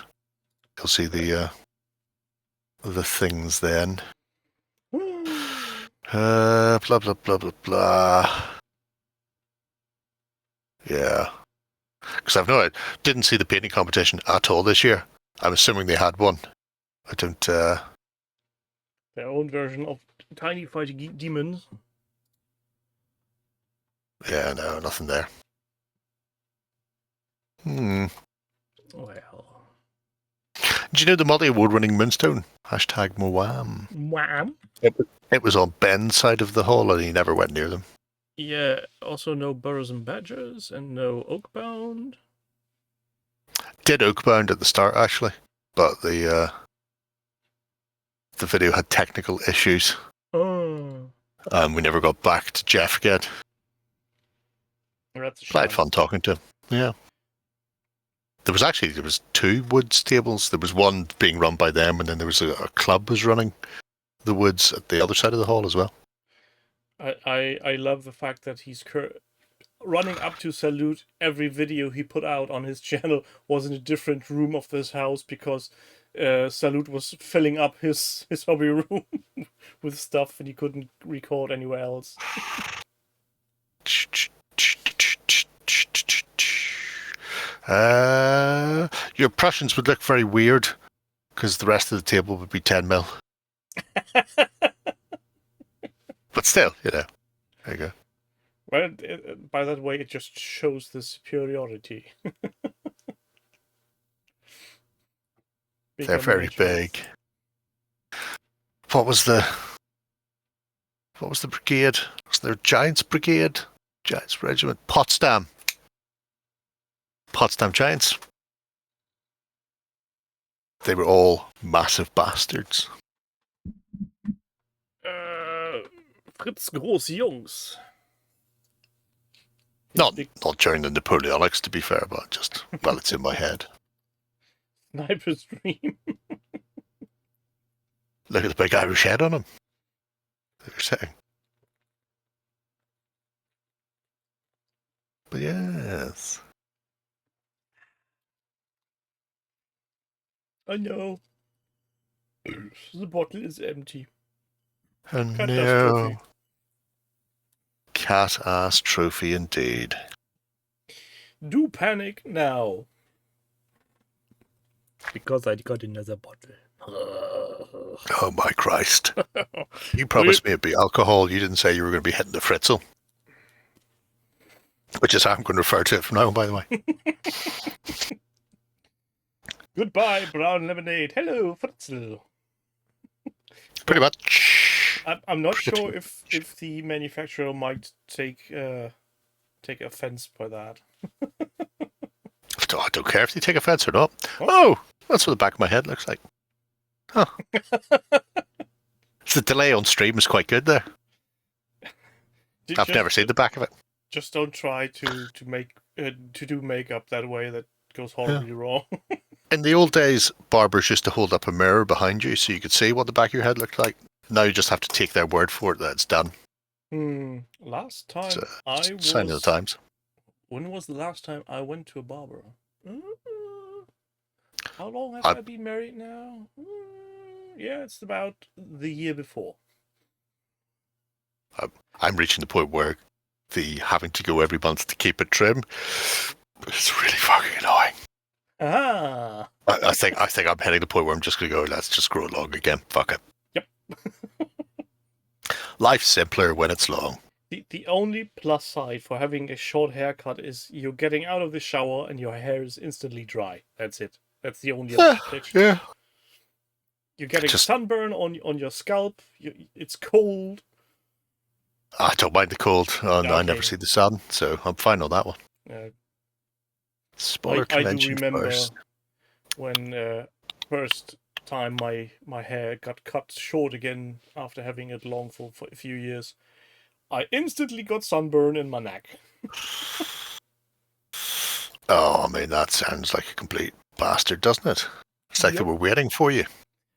You'll see the things then. Blah blah blah blah blah. Yeah, because I didn't see the painting competition at all this year. I'm assuming they had one. I don't. Their own version of tiny fighting demons. Yeah, no, nothing there. Well. Do you know the multi-award-winning Moonstone? #Moam. Wham. It was on Ben's side of the hall, and he never went near them. Yeah. Also, no Burrows and Badgers, and no Oakbound. Did Oakbound at the start actually, but the video had technical issues. Oh. We never got back to Jeff again. That's I had fun talking to him. Yeah. There was 2 woods tables. There was one being run by them, and then there was a club was running the woods at the other side of the hall as well. I love the fact that he's running up to Salute. Every video he put out on his channel was in a different room of this house because Salute was filling up his hobby room with stuff and he couldn't record anywhere else. Your Prussians would look very weird because the rest of the table would be 10 mil. But still, there you go. Well, by that way, it just shows the superiority. They're very big. What was the brigade? Was there Giants Brigade? Giants Regiment? Potsdam Giants. They were all massive bastards. Fritz Groß Jungs. Not during the Napoleonics, to be fair, but just, well, it's in my head. Sniper stream. Look at the big Irish head on him. They're saying. But yes. I know. The bottle is empty. Oh no. Cat-ass trophy indeed. Do panic now. Because I got another bottle. Oh my Christ. You promised me it'd be alcohol. You didn't say you were going to be hitting the Fritzel. Which is how I'm going to refer to it from now on, by the way. Goodbye, brown lemonade. Hello, Fritzel. Pretty much. I'm not sure if the manufacturer might take offense by that. I don't care if they take offense or not. Oh, that's what the back of my head looks like. Huh. The delay on stream is quite good there. I've never seen the back of it. Just don't try to do makeup that way. That goes horribly wrong. In the old days, barbers used to hold up a mirror behind you so you could see what the back of your head looked like. Now you just have to take their word for it that it's done. Last time sign of the times. When was the last time I went to a barber? How long have I been married now? Yeah, it's about the year before. I'm reaching the point where the having to go every month to keep it trim is really fucking annoying. Ah. I think I'm heading to the point where I'm just going to go, let's just grow long again. Fuck it. Yep. Life's simpler when it's long. The only plus side for having a short haircut is you're getting out of the shower and your hair is instantly dry. That's it. That's the only advantage. Yeah. You're getting sunburn on your scalp. It's cold. I don't mind the cold. Okay. I never see the sun, so I'm fine on that one. Smaller I do convention remember first. when first time my hair got cut short again after having it long for a few years. I instantly got sunburn in my neck. Oh, I mean, that sounds like a complete bastard, doesn't it? It's like they were waiting for you.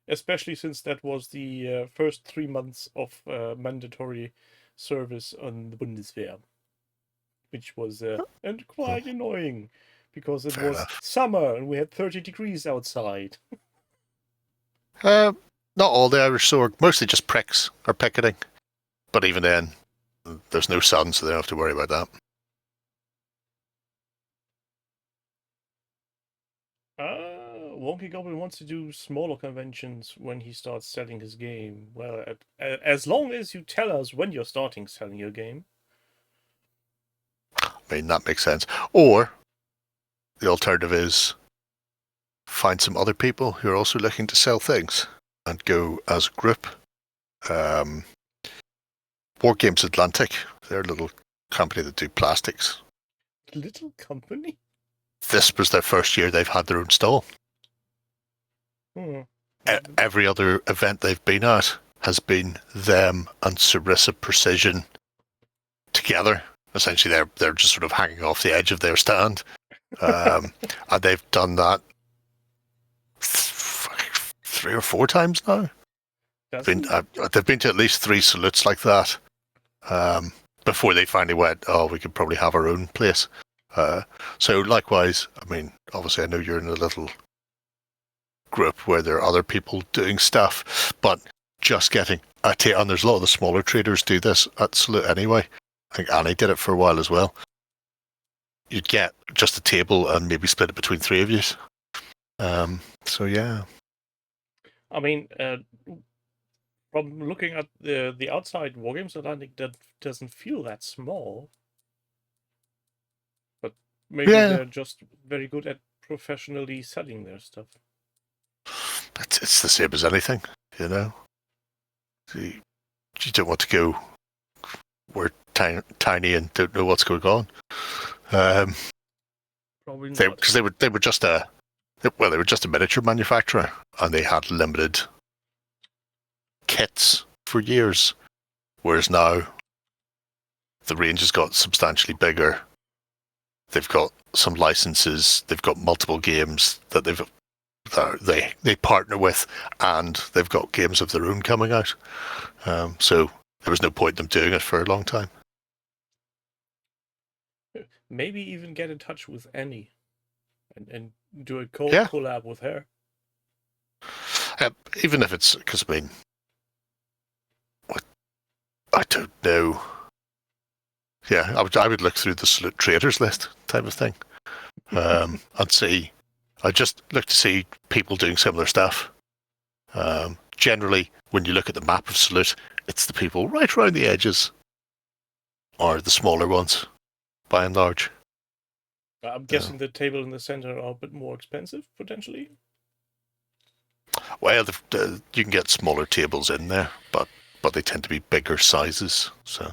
Especially since that was the first 3 months of mandatory service on the Bundeswehr, which was and quite annoying because it was summer and we had 30 degrees outside. Not all the Irish Sword, mostly just pricks or picketing. But even then, there's no sun, so they don't have to worry about that. Wonky Goblin wants to do smaller conventions when he starts selling his game. Well, as long as you tell us when you're starting selling your game. I mean, that makes sense. Or the alternative is find some other people who are also looking to sell things and go as a group. War Games Atlantic, they're a little company that do plastics. Little company? This was their first year they've had their own stall. Every other event they've been at has been them and Sarissa Precision together. Essentially, they're just sort of hanging off the edge of their stand. And they've done that 3 or 4 times now. They've been to at least 3 salutes like that before they finally went, oh, we could probably have our own place. So likewise, I mean, obviously I know you're in a little group where there are other people doing stuff, but just getting and there's a lot of the smaller traders do this at Salute anyway. I think Annie did it for a while as well. You'd get just a table and maybe split it between 3 of you. So yeah. I mean, from looking at the outside War Games Atlantic, that doesn't feel that small. But maybe they're just very good at professionally selling their stuff. It's the same as anything, you know. You don't want to go we're tiny and don't know what's going on. Probably not. Because they were just a miniature manufacturer and they had limited kits for years, whereas now the range has got substantially bigger. They've got some licenses. They've got multiple games that they partner with, and they've got games of their own coming out. So there was no point in them doing it for a long time. Maybe even get in touch with Annie and do a collab with her. Even if it's because I mean, I don't know. Yeah, I would look through the Salute traders list type of thing, and see. I just look to see people doing similar stuff. Generally, when you look at the map of Salute, it's the people right around the edges, or the smaller ones, by and large. I'm guessing the table in the center are a bit more expensive, potentially. Well, you can get smaller tables in there, but they tend to be bigger sizes. So,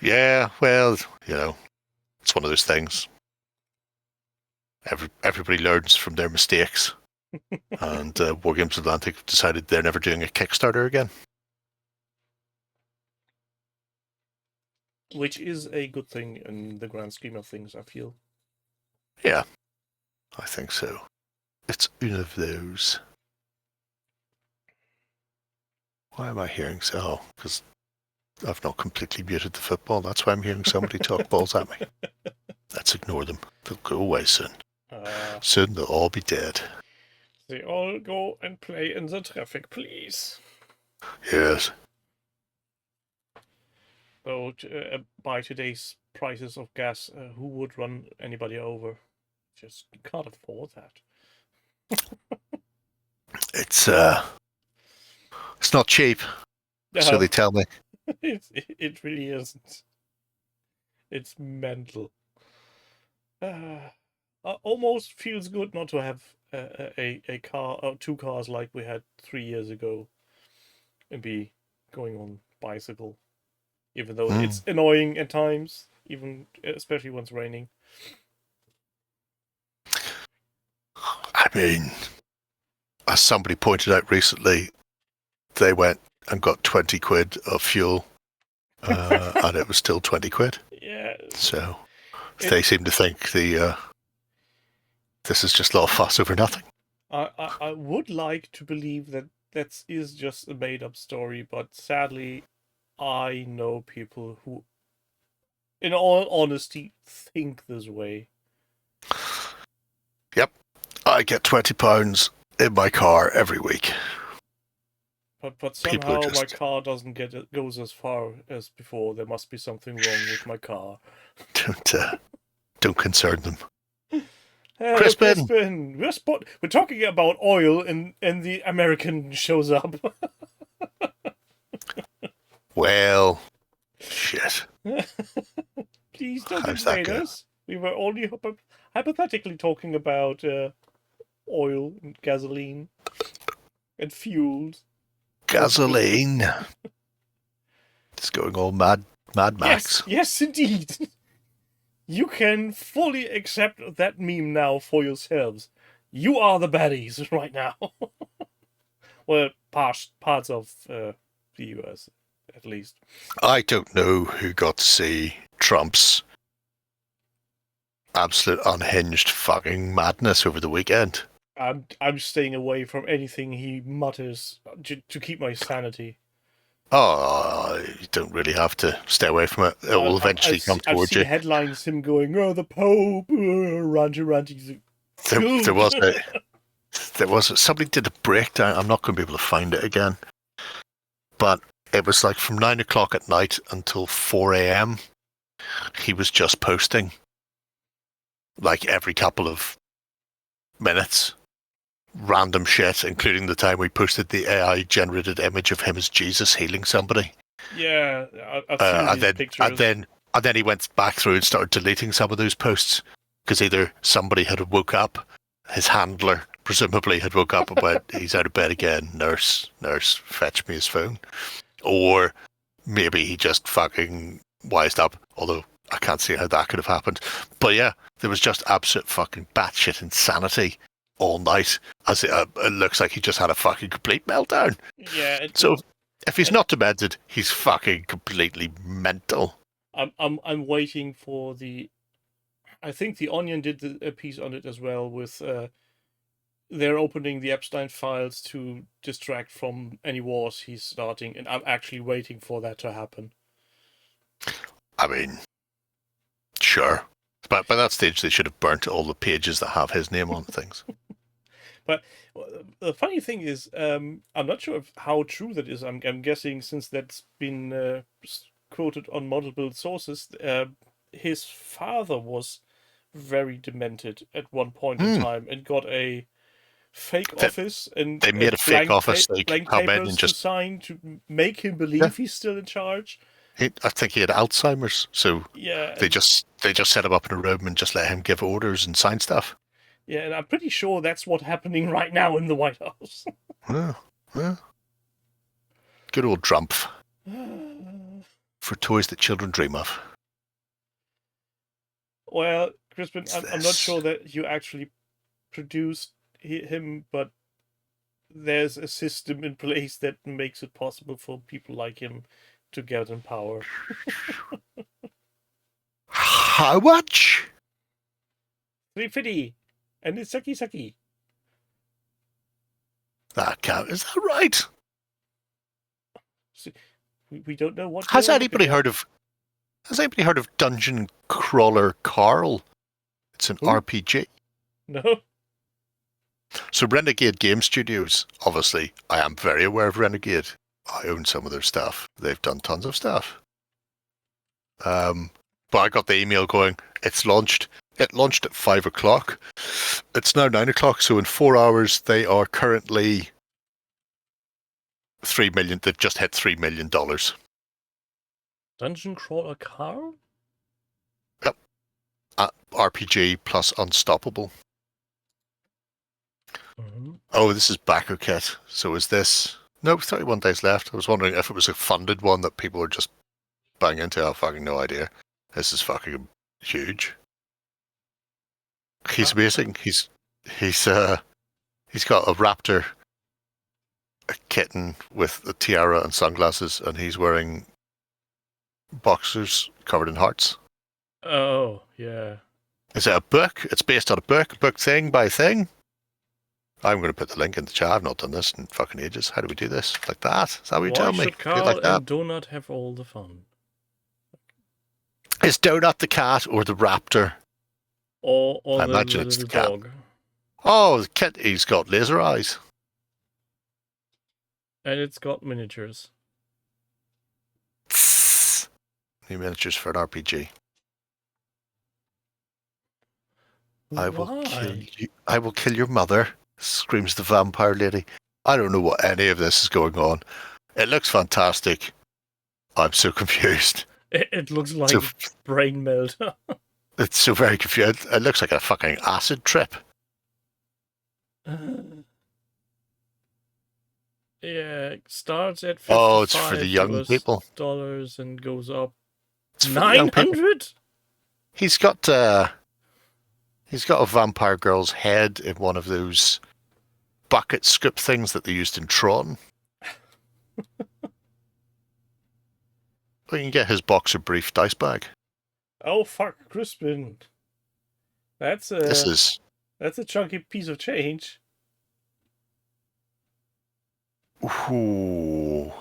yeah, well, you know, it's one of those things. Everybody learns from their mistakes, and War Games Atlantic have decided they're never doing a Kickstarter again. Which is a good thing in the grand scheme of things, I feel. Yeah, I think so. It's one of those. Why am I hearing so? Oh, because I've not completely muted the football. That's why I'm hearing somebody talk balls at me. Let's ignore them. They'll go away soon. Soon they'll all be dead. They all go and play in the traffic, please. Yes. So, by today's prices of gas, who would run anybody over? Just can't afford that. It's not cheap, so they tell me. It really isn't. It's mental. Almost feels good not to have a car or 2 cars like we had 3 years ago and be going on bicycle, even though it's annoying at times, even especially when it's raining. I mean, as somebody pointed out recently, they went and got 20 quid of fuel, and it was still 20 quid. Yeah. So they seem to think this is just a lot of fuss over nothing. I would like to believe that is just a made-up story, but sadly, I know people who, in all honesty, think this way. Yep. I get £20 in my car every week. But somehow my car doesn't goes as far as before. There must be something wrong with my car. Don't concern them. Hello, Crispin. We're talking about oil, and the American shows up. Well, shit. Please don't invade us. We were only hypothetically talking about oil and gasoline and fuels. Gasoline. It's going all Mad Max. Yes, indeed. You can fully accept that meme now for yourselves. You are the baddies right now. Well, parts of the US, at least. I don't know who got to see Trump's absolute unhinged fucking madness over the weekend. I'm staying away from anything he mutters to keep my sanity. Oh, you don't really have to stay away from it. It will eventually come towards you. I've seen headlines him going, "Oh, the Pope, ranty." There was somebody did a breakdown. I'm not going to be able to find it again, but it was like from 9 o'clock at night until 4 a.m. He was just posting, like every couple of minutes, random shit, including the time we posted the AI-generated image of him as Jesus healing somebody. Yeah, I've seen these pictures. And then he went back through and started deleting some of those posts because either somebody had woke up, his handler presumably had woke up about he's out of bed again, nurse, fetch me his phone, or maybe he just fucking wised up, although I can't see how that could have happened. But yeah, there was just absolute fucking batshit insanity all night, as it looks like he just had a fucking complete meltdown. Yeah. So if he's not demented, he's fucking completely mental. I'm waiting for the. I think the Onion did a piece on it as well. With they're opening the Epstein files to distract from any wars he's starting, and I'm actually waiting for that to happen. I mean, sure, but by that stage they should have burnt all the pages that have his name on things. But the funny thing is, I'm not sure how true that is. I'm guessing, since that's been quoted on multiple sources, his father was very demented at one point in time and got a fake office, and they made a fake office so he could come in and just sign to make him believe he's still in charge. I think he had Alzheimer's, so yeah, they just set him up in a room and just let him give orders and sign stuff. Yeah, and I'm pretty sure that's what's happening right now in the White House. Yeah. Good old Trump. For toys that children dream of. Well, Crispin, I'm not sure that you actually produced him, but there's a system in place that makes it possible for people like him to get in power. How much? $350. And it's sucky. That count, is that right? See, we don't know what. Has anybody heard of Dungeon Crawler Carl? It's an RPG. No. So Renegade Game Studios, obviously, I am very aware of Renegade. I own some of their stuff. They've done tons of stuff. But I got the email going, it's launched. It launched at 5 o'clock. It's now 9 o'clock, so in 4 hours they are currently $3 million. They've just hit $3 million. Dungeon Crawler Carl? Yep. RPG plus Unstoppable. Mm-hmm. Oh, this is backer kit. So is this... No, 31 days left. I was wondering if it was a funded one that people were just banging into. I have fucking no idea. This is fucking huge. He's amazing. He's got a raptor, a kitten with a tiara and sunglasses, and he's wearing boxers covered in hearts. Oh, yeah. Is it a book? It's based on a book thing by thing. I'm going to put the link in the chat. I've not done this in fucking ages. How do we do this? Like that? Is that what you tell me? Why should Carl like that? and Donut have all the fun? Is Donut the cat or the raptor? Or I the imagine it's little the cat. dog. Oh, the kit, he's got laser eyes. And it's got miniatures. New miniatures for an RPG. I will kill your mother, screams the vampire lady. I don't know what any of this is going on. It looks fantastic. I'm so confused. It looks like a brain melt. It's so very confused. It looks like a fucking acid trip. Yeah, it starts at $55 Oh, it's for the young people. And goes up It's for the young people. 900. He's got a vampire girl's head in one of those bucket scoop things that they used in Tron. Well, you can get his boxer brief dice bag. Oh fuck, Crispin. That's a chunky piece of change. Ooh.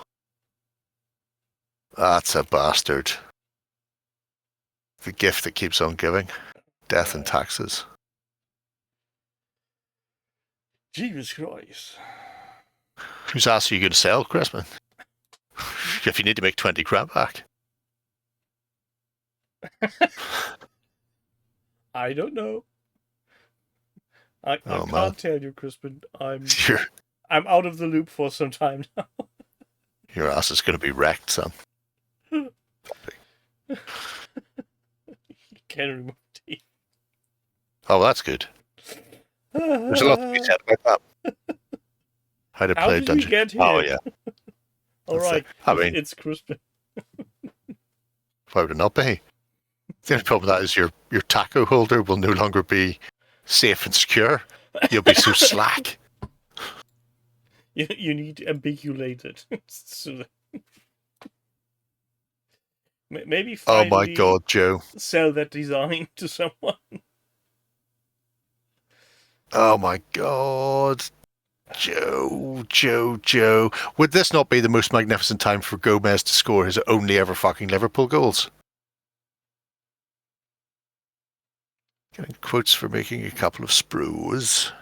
That's a bastard. The gift that keeps on giving. Death and taxes. Jesus Christ. Whose ass are you going to sell, Crispin? If you need to make 20 grand back. I don't know. I can't man. tell you, Crispin. I'm Your out of the loop for some time now. ass is going to be wrecked, son. Can't remove teeth. Oh, that's good. There's a lot to be said about that. How to play did Dungeon. we get here? Oh, yeah. All right. I mean, it's Crispin. why would it not be? The only problem with that is your taco holder will no longer be safe and secure. You'll be so slack. You need to ambiguate it. So maybe finally Oh my god, Joe. sell that design to someone. Oh my god. Joe. Would this not be the most magnificent time for Gomez to score his only ever fucking Liverpool goals? Getting quotes for making a couple of sprues.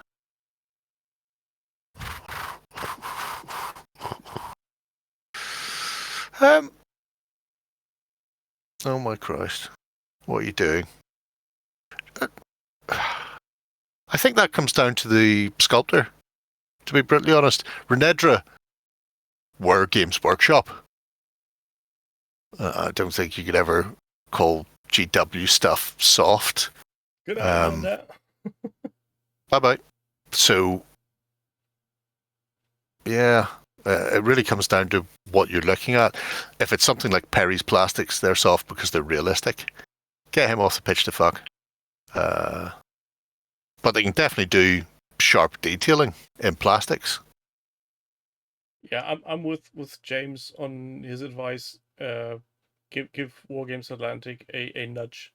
Oh my Christ. What are you doing? I think that comes down to the sculptor, to be brutally honest. Renedra were Games Workshop. I don't think you could ever call GW stuff soft. Good idea on that. Bye-bye. So, yeah, it really comes down to what you're looking at. If it's something like Perry's Plastics, they're soft because they're realistic. Get him off the pitch to fuck. But they can definitely do sharp detailing in plastics. Yeah, I'm with James on his advice. Give Wargames Atlantic a nudge.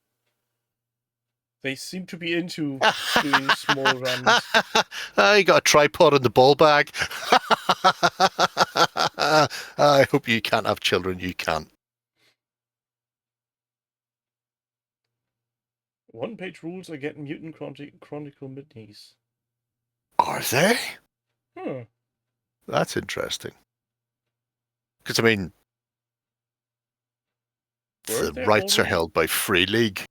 They seem to be into doing small runs. You got a tripod in the ball bag. I hope you can't have children. You can't. One-page rules are getting Mutant Chronicle minis. Are they? Hmm. That's interesting. Because, I mean, the rights are held by Free League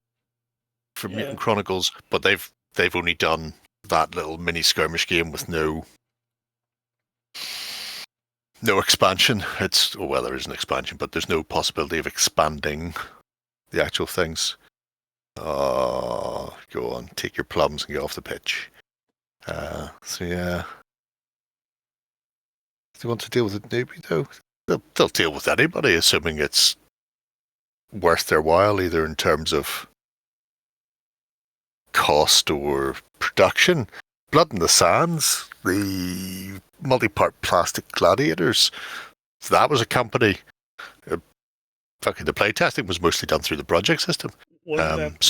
for Mutant Chronicles, but they've only done that little mini skirmish game with no expansion. Well, there is an expansion, but there's no possibility of expanding the actual things. Go on, take your plums and get off the pitch. So yeah. If they want to deal with a newbie though, they'll deal with anybody, assuming it's worth their while, either in terms of cost or production. Blood in the Sands, the multi-part plastic gladiators, that was a company. Fucking the playtesting was mostly done through the project system. Wasn't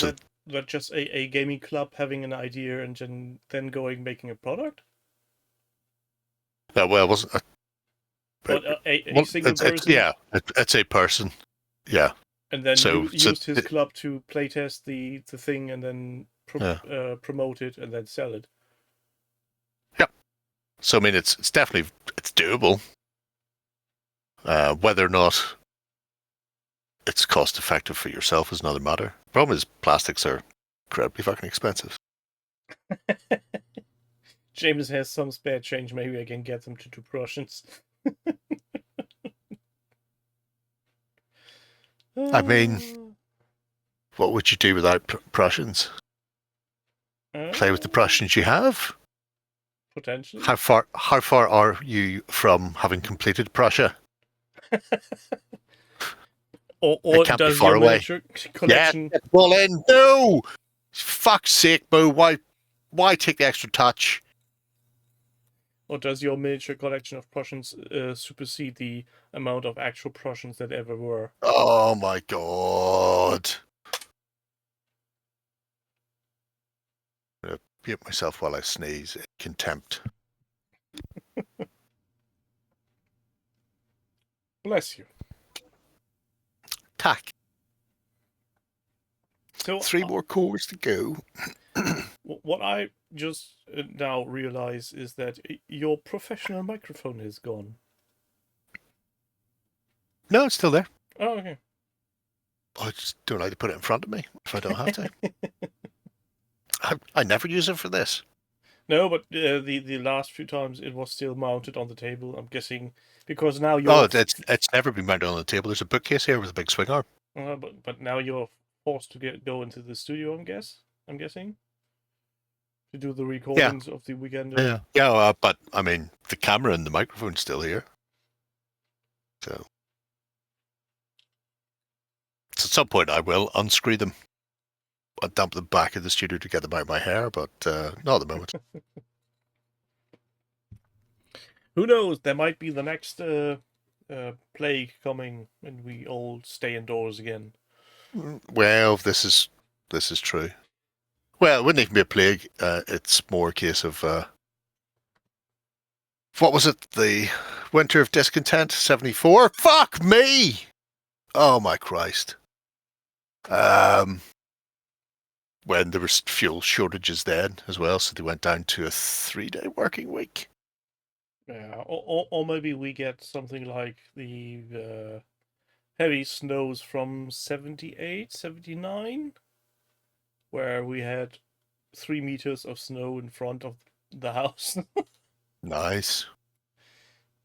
that just a gaming club having an idea and then going making a product? Well, it wasn't a single person? It's a person. Yeah. And then used his club to playtest the thing and then promote it and then sell it. Yeah. So I mean, it's definitely doable. Whether or not it's cost effective for yourself is another matter. The problem is plastics are incredibly fucking expensive. James has some spare change. Maybe I can get them to do Prussians. I mean, what would you do without Prussians? Play with the Prussians you have. Potentially. How far are you from having completed Prussia? or can't does be far your away. miniature collection? Yeah, well then, no. Fuck's sake, Bo. Why take the extra touch? Or does your miniature collection of Prussians supersede the amount of actual Prussians that ever were? Oh my god. I'm going to mute myself while I sneeze in contempt. Bless you. Tack. So 3 more cores to go. What I just now realize is that your professional microphone is gone. No, it's still there. Oh, okay. I just don't like to put it in front of me if I don't have to. I never use it for this. No, but the last few times it was still mounted on the table. I'm guessing because now you're. Oh, it's never been mounted on the table. There's a bookcase here with a big swing arm. But now you're forced to go into the studio. I'm guessing to do the recordings of the weekend. Yeah. But I mean, the camera and the microphone's still here. So at some point, I will unscrew them. I'll dump them back in the studio to get them out of my hair, but not at the moment. Who knows? There might be the next plague coming, and we all stay indoors again. Well, this is true. Well, it wouldn't even be a plague. It's more a case of what was it? The Winter of Discontent '74. Fuck me! Oh my Christ! When there was fuel shortages then as well, so they went down to a 3-day working week. Yeah, or maybe we get something like the heavy snows from 78, 79, where we had 3 meters of snow in front of the house. Nice.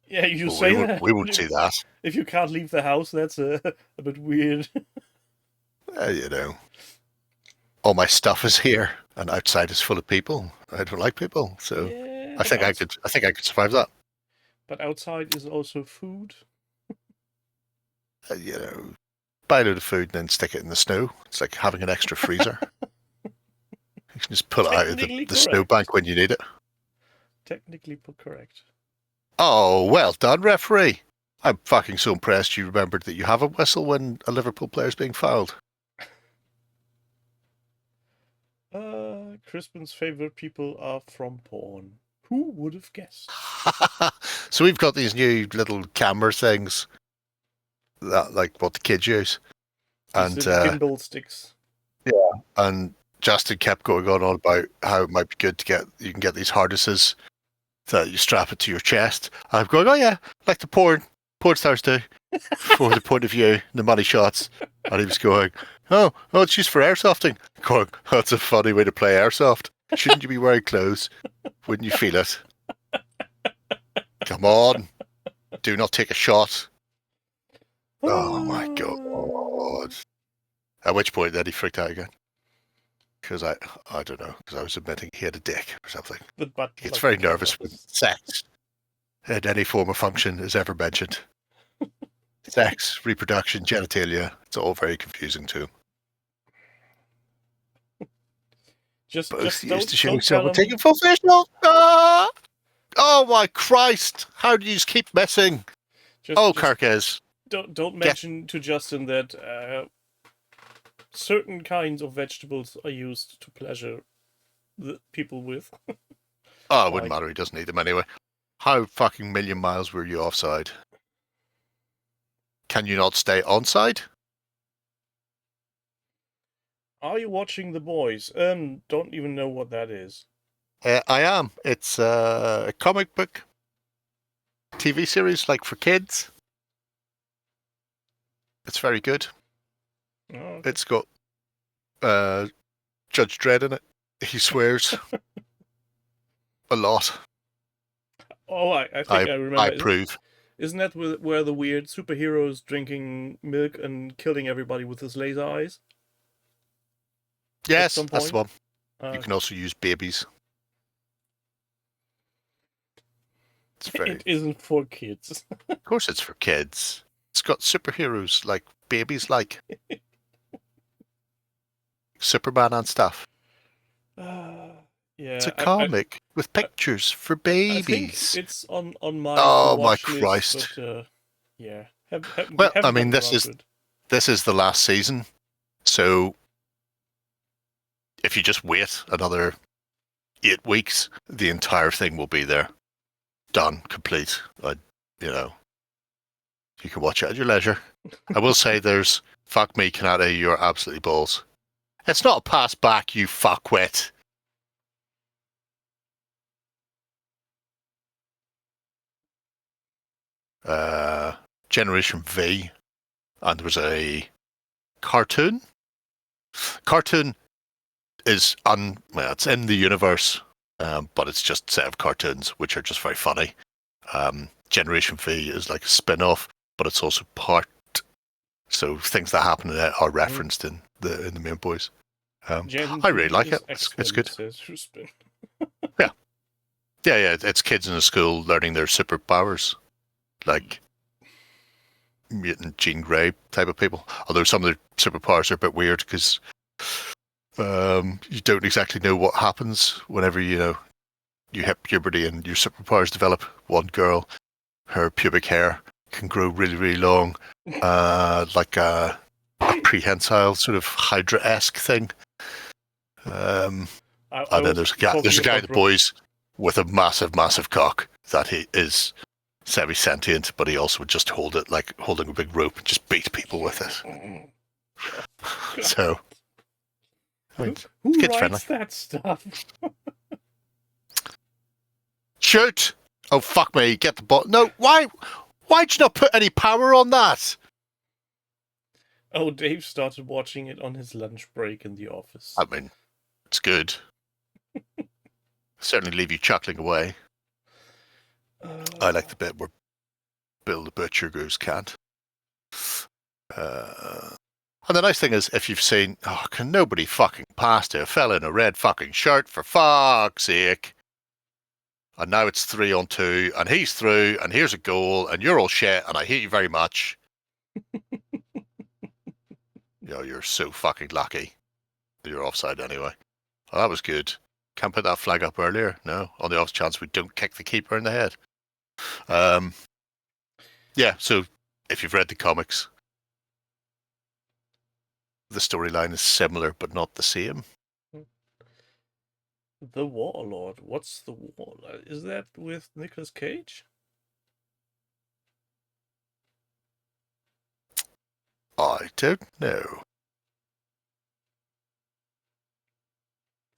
Yeah, you say that. We won't see that. If you can't leave the house, that's a bit weird. You know, all my stuff is here, and outside is full of people. I don't like people, so Yeah, I think I could survive that. But outside is also food. You know, buy a load of food and then stick it in the snow. It's like having an extra freezer. You can just pull it out of the snowbank when you need it. Technically correct. Oh, well done, referee. I'm fucking so impressed you remembered that you have a whistle when a Liverpool player's being fouled. Crispin's favorite people are from porn. Who would have guessed? So we've got these new little camera things, that like what the kids use, and gimbal sticks. Yeah, and Justin kept going on about how it might be good to you can get these harnesses that you strap it to your chest. And I'm going, oh yeah, like the porn stars do, for the point of view, the money shots. And he was going, oh, it's used for airsofting. Going, that's a funny way to play airsoft. Shouldn't you be wearing clothes? Wouldn't you feel it? Come on, do not take a shot. Oh my god! At which point, then he freaked out again. Because I don't know, because I was admitting he had a dick or something. The butt He gets plug very camera. nervous when sex and any form of function is ever mentioned. Sex, reproduction, genitalia, it's all very confusing to him. Just Both don't, used to show don't tell someone him. taking full facial. Ah! Oh my Christ! How do you just keep missing? Just Carcass. don't mention to Justin that certain kinds of vegetables are used to pleasure the people with. Oh, it wouldn't matter. He doesn't eat them anyway. How fucking million miles were you offside? Can you not stay onside? Are you watching The Boys? Don't even know what that is. I am. It's a comic book TV series, like for kids. It's very good. Oh, okay. It's got Judge Dredd in it. He swears a lot. Oh, I think I remember. I approve. Isn't that where the weird superheroes drinking milk and killing everybody with his laser eyes? Yes, that's the one. You Okay. can also use babies. It isn't for kids. Of course it's for kids. It's got superheroes like babies like. Superman and stuff. Yeah, It's a comic with pictures for babies. I think it's on my watch my Christ. List, but, yeah. Well, I mean, this is the last season, so if you just wait another 8 weeks, the entire thing will be there, done, complete. You can watch it at your leisure. I will say, there's fuck me, Kanata, you're absolutely balls. It's not a pass back, you fuckwit. Generation V, and there was a cartoon. Cartoon is it's in the universe, but it's just a set of cartoons which are just very funny. Generation V is like a spin-off, but it's also part. So things that happen in it are referenced in the main boys. I really like it. It's good. Yeah. It's kids in a school learning their superpowers, like mutant Jean Grey type of people. Although some of their superpowers are a bit weird because you don't exactly know what happens whenever you hit puberty and your superpowers develop. One girl, her pubic hair can grow really, really long, like a prehensile sort of Hydra-esque thing. And then there's a guy in the boys with a massive, massive cock that he is semi-sentient, but he also would just hold it like holding a big rope and just beat people with it. So, I mean, who kids writes friendly. that stuff? Shoot! Oh, fuck me, get the ball. No, why'd you not put any power on that? Oh, Dave started watching it on his lunch break in the office. I mean, it's good. Certainly leave you chuckling away. I like the bit where Bill the Butcher goes can't. And the nice thing is, if you've seen, can nobody fucking pass to a fella in a red fucking shirt, for fuck's sake? And now it's 3-on-2, and he's through, and here's a goal, and you're all shit, and I hate you very much. You're so fucking lucky. You're offside anyway. Oh, that was good. Can't put that flag up earlier. No, on the off chance we don't kick the keeper in the head. Yeah, so if you've read the comics, the storyline is similar but not the same. The Warlord. What's the Warlord? Is that with Nicolas Cage? I don't know.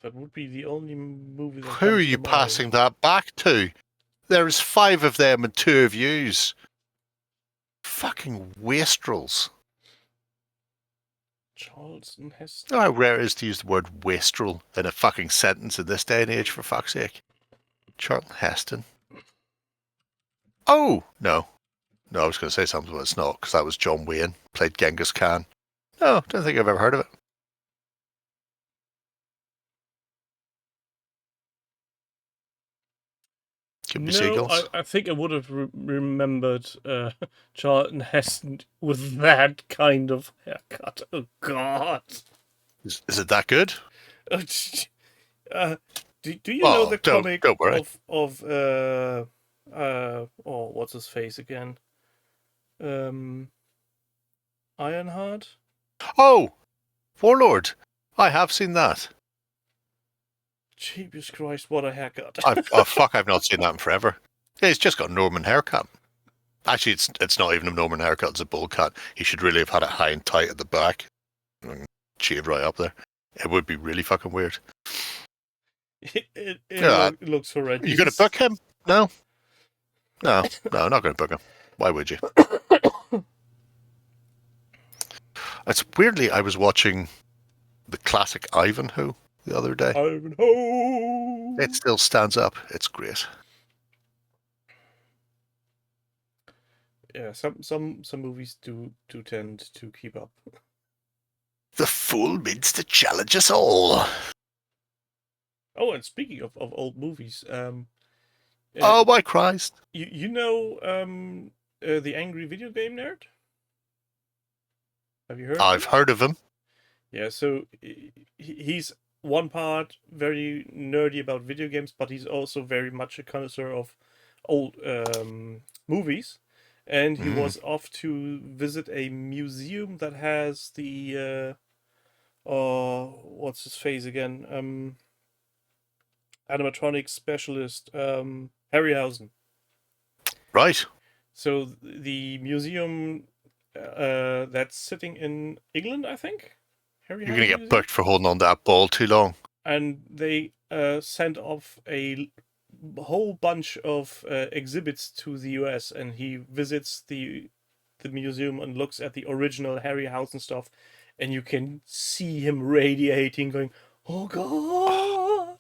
That would be the only movie that Who are you passing that back to? There's 5 of them and 2 of yous. Fucking wastrels. Charleston Heston. Oh, how rare it is to use the word wastrel in a fucking sentence in this day and age, for fuck's sake. Charlton Heston. Oh, no. No, I was going to say something, but it's not, because that was John Wayne, played Genghis Khan. No, don't think I've ever heard of it. Could be No, seagulls. I think I would have remembered Charlton Heston with that kind of haircut. Oh, God. Is it that good? Do you know Oh, the don't comic worry. of what's his face again? Ironheart? Oh, Warlord. I have seen that. Jesus Christ, what a haircut. I've not seen that in forever. Yeah, he's just got a Norman haircut. Actually, it's not even a Norman haircut, it's a bowl cut. He should really have had it high and tight at the back and shaved right up there. It would be really fucking weird. It Yeah, looks horrendous. you going to book him? No, I'm not going to book him. Why would you? It's weirdly, I was watching the classic Ivanhoe the other day. Ivanhoe! It still stands up. It's great. Yeah, some movies do tend to keep up. The fool means to challenge us all. Oh, and speaking of old movies, Oh my Christ! you know the Angry Video Game Nerd? Have you heard? I've heard of him. Yeah, so he's one part very nerdy about video games, but he's also very much a connoisseur of old movies. And he was off to visit a museum that has the what's his face again? Animatronics specialist Harryhausen. Right. So the museum that's sitting in England, I think. You're going to get booked for holding on to that ball too long. And they sent off a whole bunch of exhibits to the US, and he visits the museum and looks at the original Harryhausen stuff, and you can see him radiating, going, "Oh God,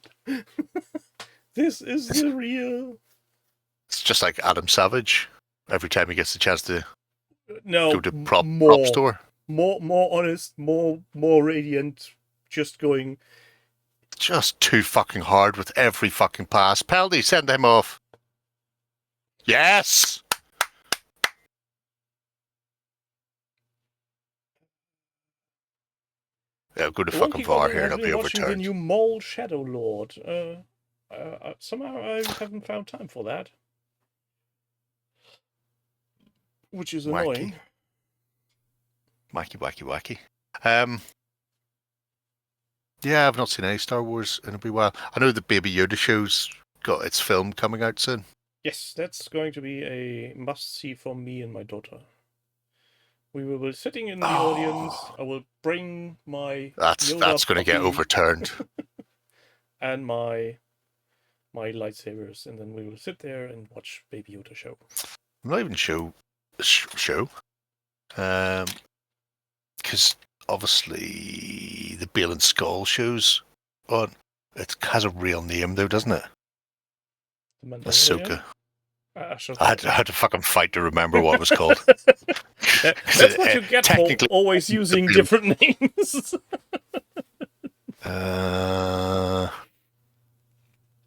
this is the real." It's just like Adam Savage. Every time he gets the chance to go to prop store. More honest, more radiant, just going. Just too fucking hard with every fucking pass. Penalty, send him off. Yes! Yeah, go to fucking VAR here and it'll be overturned. The new Mole Shadow Lord. Somehow I haven't found time for that. Which is annoying. Wacky. Yeah, I've not seen any Star Wars in a wee while. I know the Baby Yoda show's got its film coming out soon. Yes, that's going to be a must-see for me and my daughter. We will be sitting in the audience. I will bring my that's going to get overturned. And my lightsabers, and then we will sit there and watch Baby Yoda show. I'm not even show. Because obviously the Bale and Skull shows on. It has a real name though, doesn't it? Ahsoka. I had to fucking fight to remember what it was called. That's what you get for always using different names.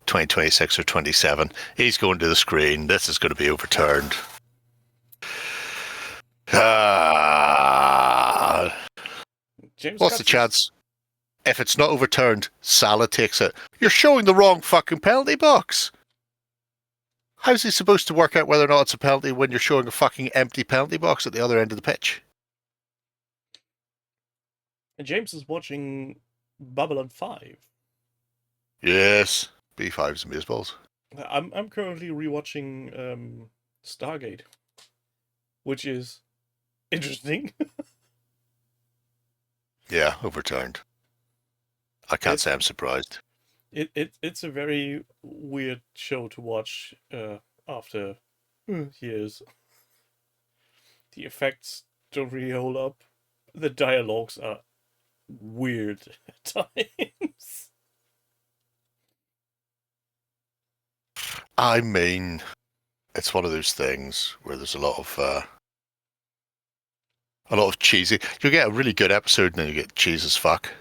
2026 or 27. He's going to the screen. This is going to be overturned. What's the chance? If it's not overturned, Salah takes it. You're showing the wrong fucking penalty box. How's he supposed to work out whether or not it's a penalty when you're showing a fucking empty penalty box at the other end of the pitch? And James is watching Babylon 5. Yes, B5s and baseballs. I'm currently rewatching Stargate, which is interesting. Yeah, overturned. I can't say I'm surprised. It's a very weird show to watch after years. The effects don't really hold up. The dialogues are weird at times. I mean, it's one of those things where there's a lot of cheesy. You'll get a really good episode and then you get cheese as fuck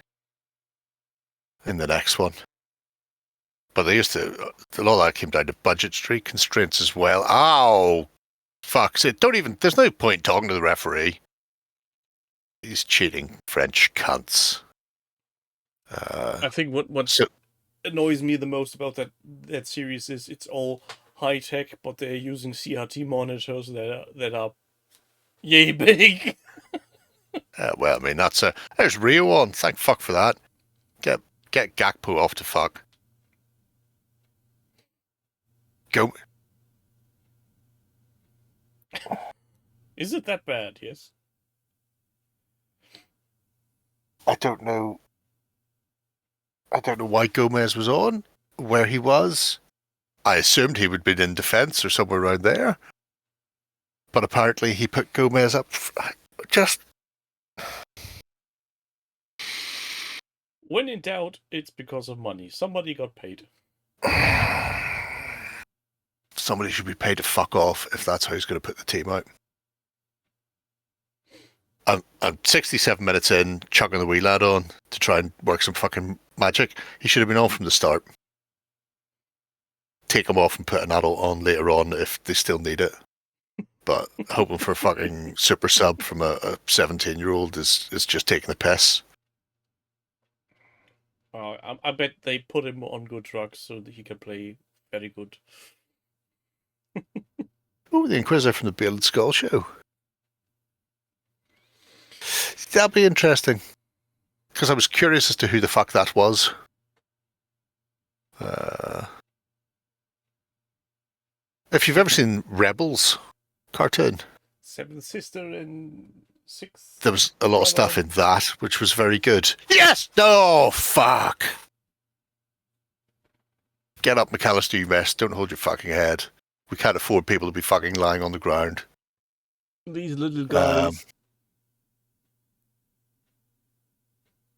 in the next one. But they used to, a lot of that came down to budgetary constraints as well. Ow! Fuck's it. There's no point talking to the referee. These cheating French cunts. I think what annoys me the most about that series is it's all high tech, but they're using CRT monitors that are yay big. Well, I mean, there's Rio on. Thank fuck for that. Get Gakpo off to fuck. Go. Is it that bad? Yes. I don't know why Gomez was on, where he was. I assumed he would be in defence or somewhere around there. But apparently he put Gomez up. Just. When in doubt, it's because of money. Somebody got paid. Somebody should be paid to fuck off if that's how he's going to put the team out. I'm 67 minutes in, chucking the wee lad on to try and work some fucking magic. He should have been on from the start. Take him off and put an adult on later on if they still need it. But hoping for a fucking super sub from a 17-year-old is just taking the piss. I bet they put him on good drugs so that he can play very good. Oh, the Inquisitor from the Bearded Skull show. That'll be interesting. Because I was curious as to who the fuck that was. If you've ever seen Rebels cartoon, Seventh Sister and Sixth. there was a lot of stuff in that which was very good. Yes! No, fuck! Get up, McAllister, you mess. Don't hold your fucking head. We can't afford people to be fucking lying on the ground. These little guys.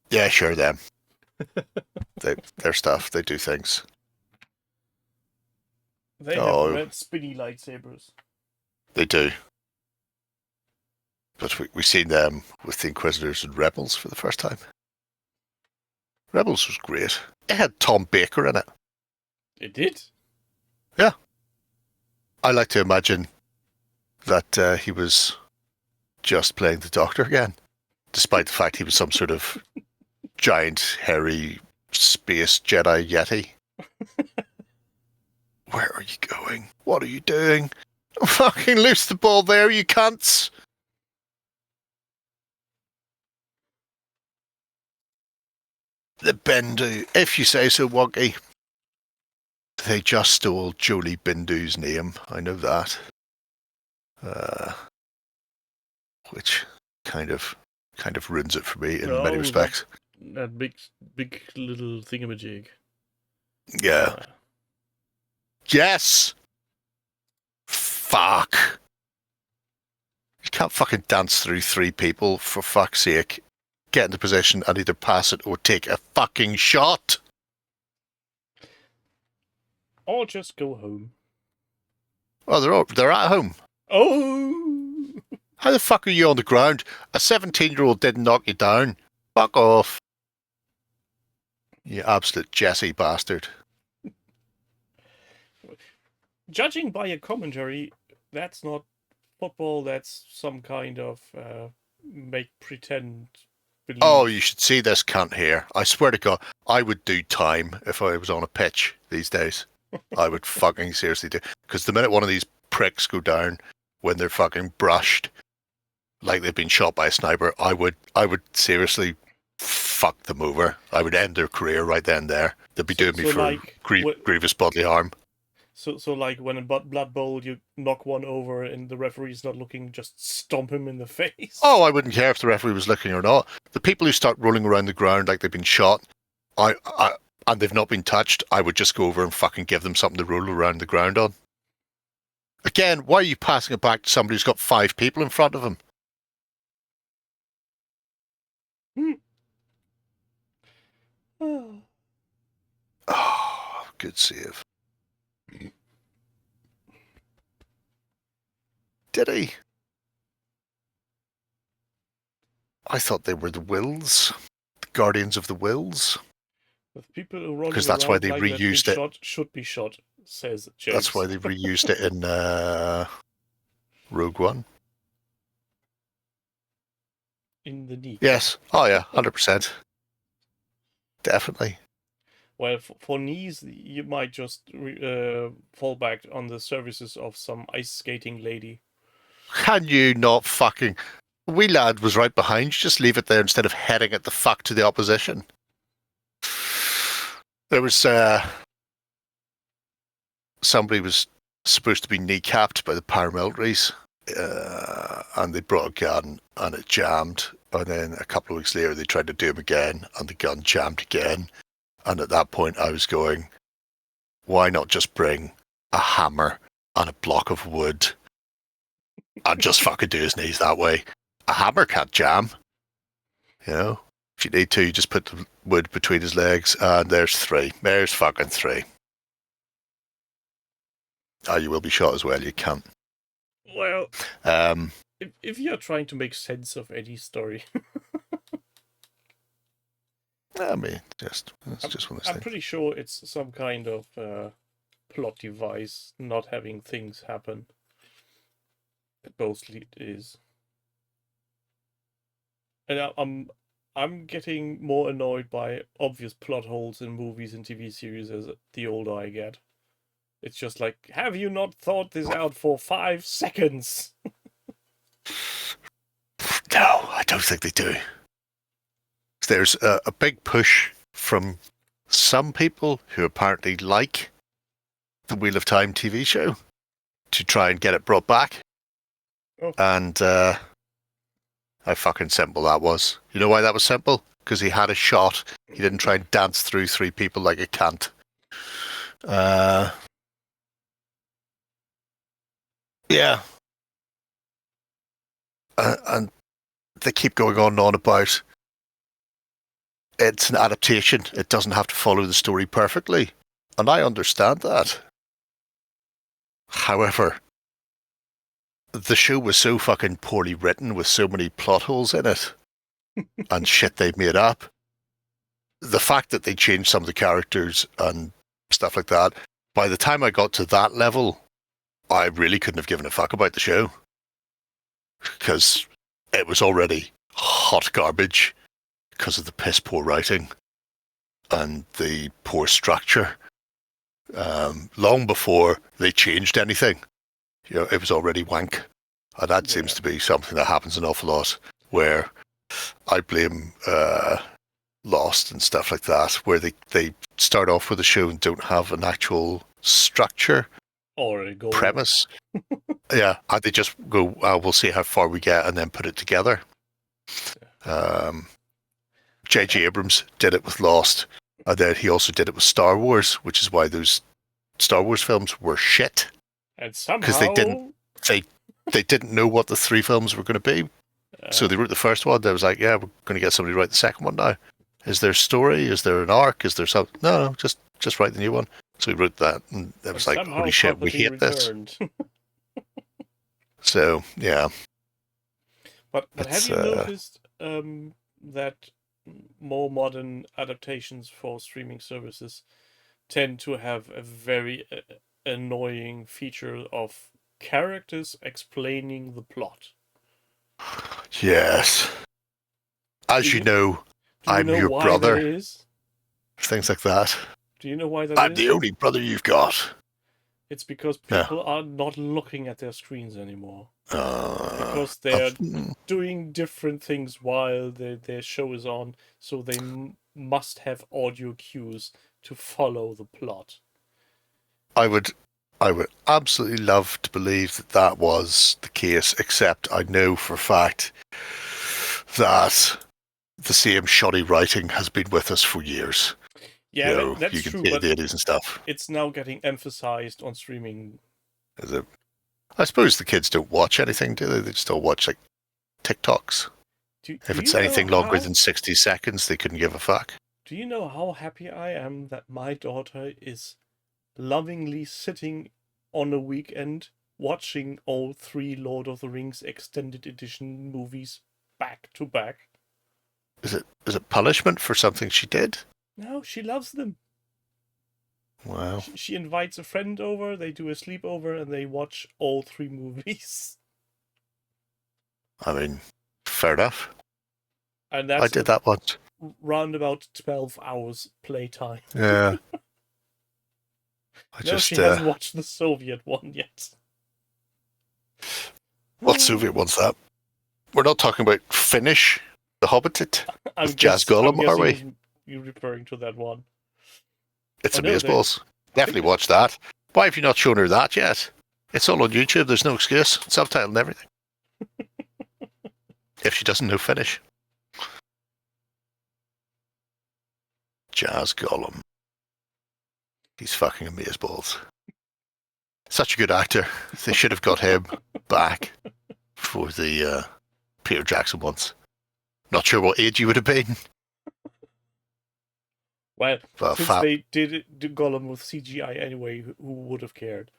Yeah, sure, them. Their stuff. They do things. They have red spinny lightsabers. They do. But we've seen them with the Inquisitors and Rebels for the first time. Rebels was great. It had Tom Baker in it. It did? Yeah. I like to imagine that he was just playing the Doctor again, despite the fact he was some sort of giant, hairy, space Jedi Yeti. Where are you going? What are you doing? Fucking loose the ball there, you cunts! The Bendu, if you say so, Wonky. They just stole Jolie Bindu's name. I know that. Which kind of ruins it for me in many respects. That big little thingamajig. Yeah. Yes! Fuck! You can't fucking dance through three people, for fuck's sake. Get into position and either pass it or take a fucking shot! Or just go home. Oh, they're at home. Oh! How the fuck are you on the ground? A 17-year-old didn't knock you down. Fuck off. You absolute Jesse bastard. Judging by a commentary, that's not football, that's some kind of make pretend believe. Oh, you should see this cunt here. I swear to God, I would do time if I was on a pitch these days. I would fucking seriously do. Because the minute one of these pricks go down when they're fucking brushed like they've been shot by a sniper, I would seriously fuck them over. I would end their career right then and there. They'd be doing me for like, grievous bodily harm. So like when in Blood Bowl you knock one over and the referee's not looking, just stomp him in the face. Oh, I wouldn't care if the referee was looking or not. The people who start rolling around the ground like they've been shot, and they've not been touched, I would just go over and fucking give them something to roll around the ground on. Again, why are you passing it back to somebody who's got 5 people in front of him? Oh, good save. Did he? I thought they were the Wills. The Guardians of the Wills. With people who rolling Because that's why around they like that being reused it. shot should be shot, says James. That's why they reused it in Rogue One. In the knee. Yes. Oh yeah, 100%. Definitely. Well, for knees, you might just fall back on the services of some ice skating lady. Can you not fucking... Wee lad was right behind you. Just leave it there instead of heading it the fuck to the opposition. There was... somebody was supposed to be kneecapped by the paramilitaries, and they brought a gun and it jammed, and then a couple of weeks later they tried to do him again and the gun jammed again, and at that point I was going, why not just bring a hammer and a block of wood and just fucking do his knees that way? A hammer can't jam, you know. If you need to, you just put the wood between his legs, and there's fucking three. Oh, you will be shot as well, you can't. Well, if you're trying to make sense of any story, I mean, it's just one of those I'm things. pretty sure it's some kind of plot device, not having things happen. It mostly is. And I'm getting more annoyed by obvious plot holes in movies and TV series as the older I get. It's just like, have you not thought this out for 5 seconds? No, I don't think they do. There's a big push from some people who apparently like the Wheel of Time TV show to try and get it brought back. Oh. And how fucking simple that was. You know why that was simple? Because he had a shot. He didn't try and dance through 3 people like a cunt. Yeah. And they keep going on and on about it's an adaptation. It doesn't have to follow the story perfectly. And I understand that. However, the show was so fucking poorly written with so many plot holes in it and shit they'd made up. The fact that they changed some of the characters and stuff like that, by the time I got to that level, I really couldn't have given a fuck about the show. Because it was already hot garbage because of the piss poor writing and the poor structure. Long before they changed anything, you know, it was already wank. And that seems to be something that happens an awful lot, where I blame Lost and stuff like that, where they start off with a show and don't have an actual structure Or a goal. premise. Yeah, and they just go, we'll see how far we get and then put it together. J.J. Abrams did it with Lost, and then he also did it with Star Wars, which is why those Star Wars films were shit. And somehow... Because they didn't know what the 3 films were going to be. So they wrote the first one. They was like, yeah, we're going to get somebody to write the second one now. Is there a story? Is there an arc? Is there something? No, just write the new one. So we wrote that, and it was like, holy shit, we hate this. So, yeah. But have you noticed that more modern adaptations for streaming services tend to have a very annoying feature of characters explaining the plot? Yes. As you know, I'm your brother. That is? Things like that. Do you know why that I'm is? the only brother you've got. It's because people are not looking at their screens anymore. Because they're doing different things while their show is on, so they must have audio cues to follow the plot. I would absolutely love to believe that was the case, except I know for a fact that the same shoddy writing has been with us for years. Yeah, you know, that's you can true, see but the 80s and stuff. It's now getting emphasized on streaming. Is it? I suppose the kids don't watch anything, do they? They just all watch, like, TikToks. If it's anything longer than 60 seconds, they couldn't give a fuck. Do you know how happy I am that my daughter is lovingly sitting on a weekend watching all 3 Lord of the Rings extended edition movies back to back? Is it punishment for something she did? No, she loves them. Wow. She invites a friend over, they do a sleepover, and they watch all 3 movies. I mean, fair enough. And that's I did that once. round about 12 hours playtime. Yeah. She hasn't watched the Soviet one yet. What Soviet one's that? We're not talking about Finnish, The Hobbit, with Jazz Gollum, are we? You're referring to that one. It's Amazeballs. Definitely watch that. Why have you not shown her that yet? It's all on YouTube. There's no excuse. Subtitle and everything. If she doesn't know Finnish. Jazz Gollum. He's fucking Amazeballs. Such a good actor. They should have got him back for the Peter Jackson ones. Not sure what age he would have been. Well, since they did Gollum with CGI anyway, who would have cared?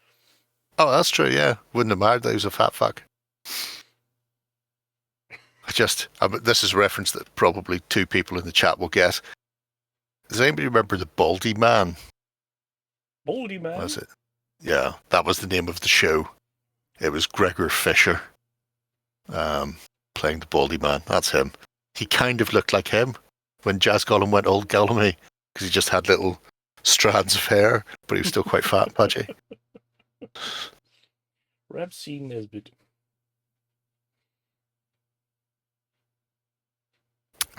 Oh, that's true, yeah. Wouldn't have mattered that he was a fat fuck. This is a reference that probably 2 people in the chat will get. Does anybody remember the Baldy Man? Baldy Man? Was it? Yeah, that was the name of the show. It was Gregor Fisher playing the Baldy Man. That's him. He kind of looked like him when Jazz Gollum went old Gollum-y, because he just had little strands of hair, but he was still quite fat and pudgy. Ramsey Nesbitt.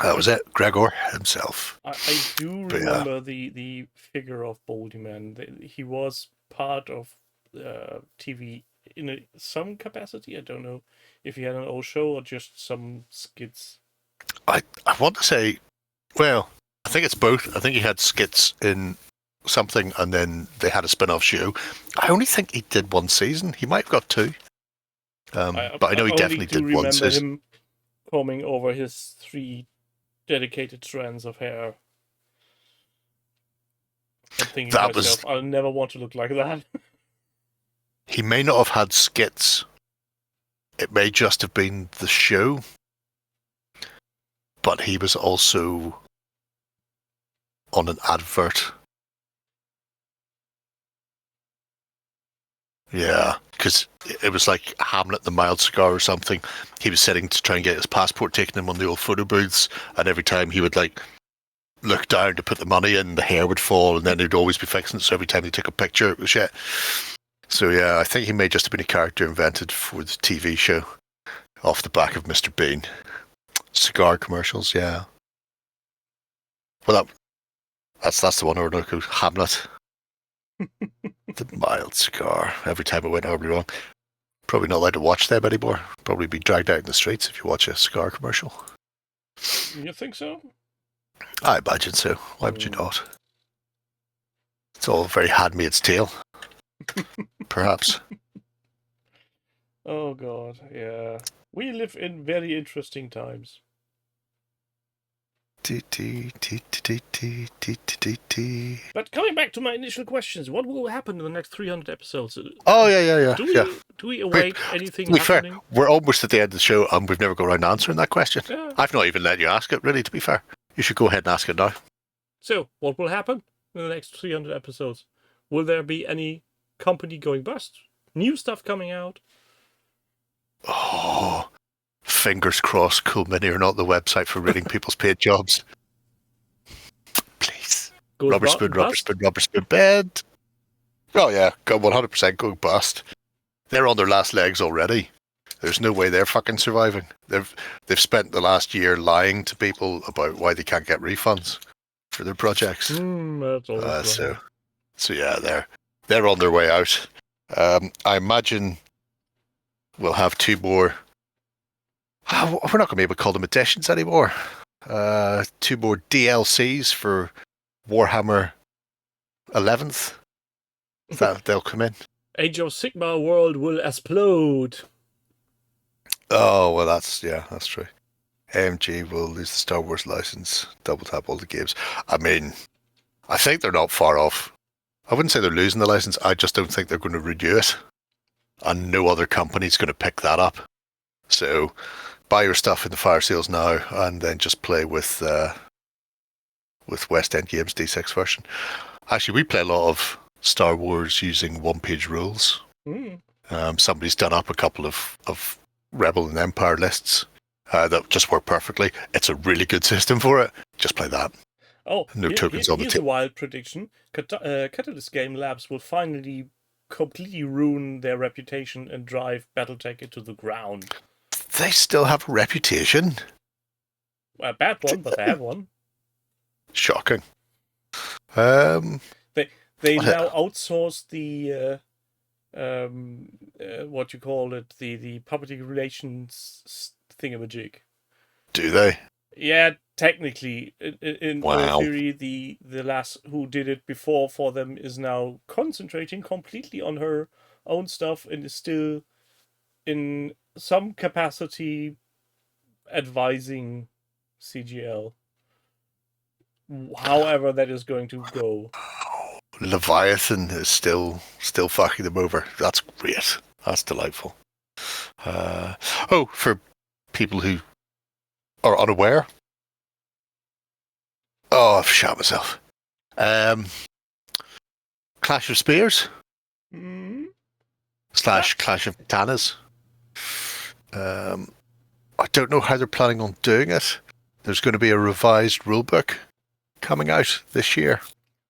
That was it. Gregor himself. I do remember the figure of Baldy Man. He was part of TV in some capacity. I don't know if he had an old show or just some skits. I want to say, well, I think it's both. I think he had skits in something and then they had a spin-off show. I only think he did 1 season. He might have got 2. But I know he definitely did 1 season. I remember him combing over his 3 dedicated strands of hair. I'm thinking to myself, I'll never want to look like that. He may not have had skits. It may just have been the show. But he was also on an advert. Yeah, because it was like Hamlet the Mild Cigar or something. He was sitting to try and get his passport taken in one of the old photo booths, and every time he would like look down to put the money in, the hair would fall, and then he'd always be fixing it. So every time he took a picture, it was shit. So yeah, I think he may just have been a character invented for the TV show off the back of Mr. Bean. Cigar commercials, yeah. Well, that's the one I would look at. Hamlet. The Mild Cigar. Every time it went horribly wrong. Probably not allowed to watch them anymore. Probably be dragged out in the streets if you watch a cigar commercial. You think so? I imagine so. Why would you not? It's all very Handmaid's Tale. Perhaps. Oh God, yeah. We live in very interesting times. But coming back to my initial questions, what will happen in the next 300 episodes? Oh, yeah. Do we await anything to be happening? Fair, we're almost at the end of the show and we've never got around to answering that question. Yeah. I've not even let you ask it, really, to be fair. You should go ahead and ask it now. So, what will happen in the next 300 episodes? Will there be any company going bust? New stuff coming out? Oh, fingers crossed, Cool Mini are not the website for rating people's paid jobs. Please. Rubber spoon, bed. Oh yeah, got 100% going bust. They're on their last legs already. There's no way they're fucking surviving. They've spent the last year lying to people about why they can't get refunds for their projects. That's always so yeah, they're on their way out. I imagine we'll have 2 more. We're not going to be able to call them editions anymore. 2 more DLCs for Warhammer 11th. They'll come in. Age of Sigmar world will explode. Oh, well, that's true. AMG will lose the Star Wars license, double tap all the games. I mean, I think they're not far off. I wouldn't say they're losing the license. I just don't think they're going to renew it. And no other company's going to pick that up. So buy your stuff in the fire sales now and then just play with with West End Games D6 version. Actually, we play a lot of Star Wars using one-page rules. Somebody's done up a couple of Rebel and Empire lists that just work perfectly. It's a really good system for it. Just play that. Oh, No tokens on the here's a wild prediction. Catalyst Game Labs will finally completely ruin their reputation and drive BattleTech into the ground. They still have a reputation. A bad one, but they have one. Shocking. They now outsource the what you call it, the public relations thingamajig. Do they? Yeah, technically, in Wow. theory, the lass who did it before for them is now concentrating completely on her own stuff and is still in some capacity advising CGL. However that is going to go. Leviathan is still fucking them over. That's great. That's delightful. For people who are unaware. Oh, I've shot myself. Clash of Spears / Clash of Katanas. I don't know how they're planning on doing it. There's going to be a revised rulebook coming out this year,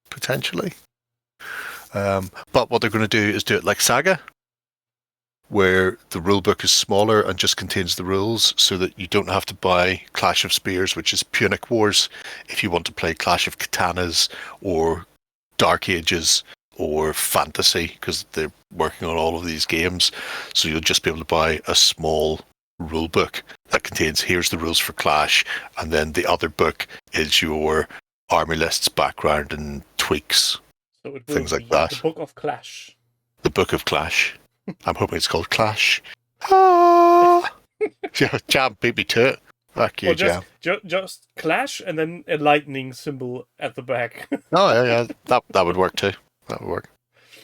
potentially. But what they're going to do is do it like Saga, where the rulebook is smaller and just contains the rules so that you don't have to buy Clash of Spears, which is Punic Wars, if you want to play Clash of Katanas or Dark Ages or Fantasy, because they're working on all of these games. So you'll just be able to buy a small rulebook that contains, here's the rules for Clash, and then the other book is your army lists, background, and tweaks. So it will things like that. The Book of Clash. The Book of Clash. I'm hoping it's called Clash. Ah! Jam beat me to it. Fuck you, Jam. Just Clash and then a lightning symbol at the back. Oh, yeah. That would work too. That would work.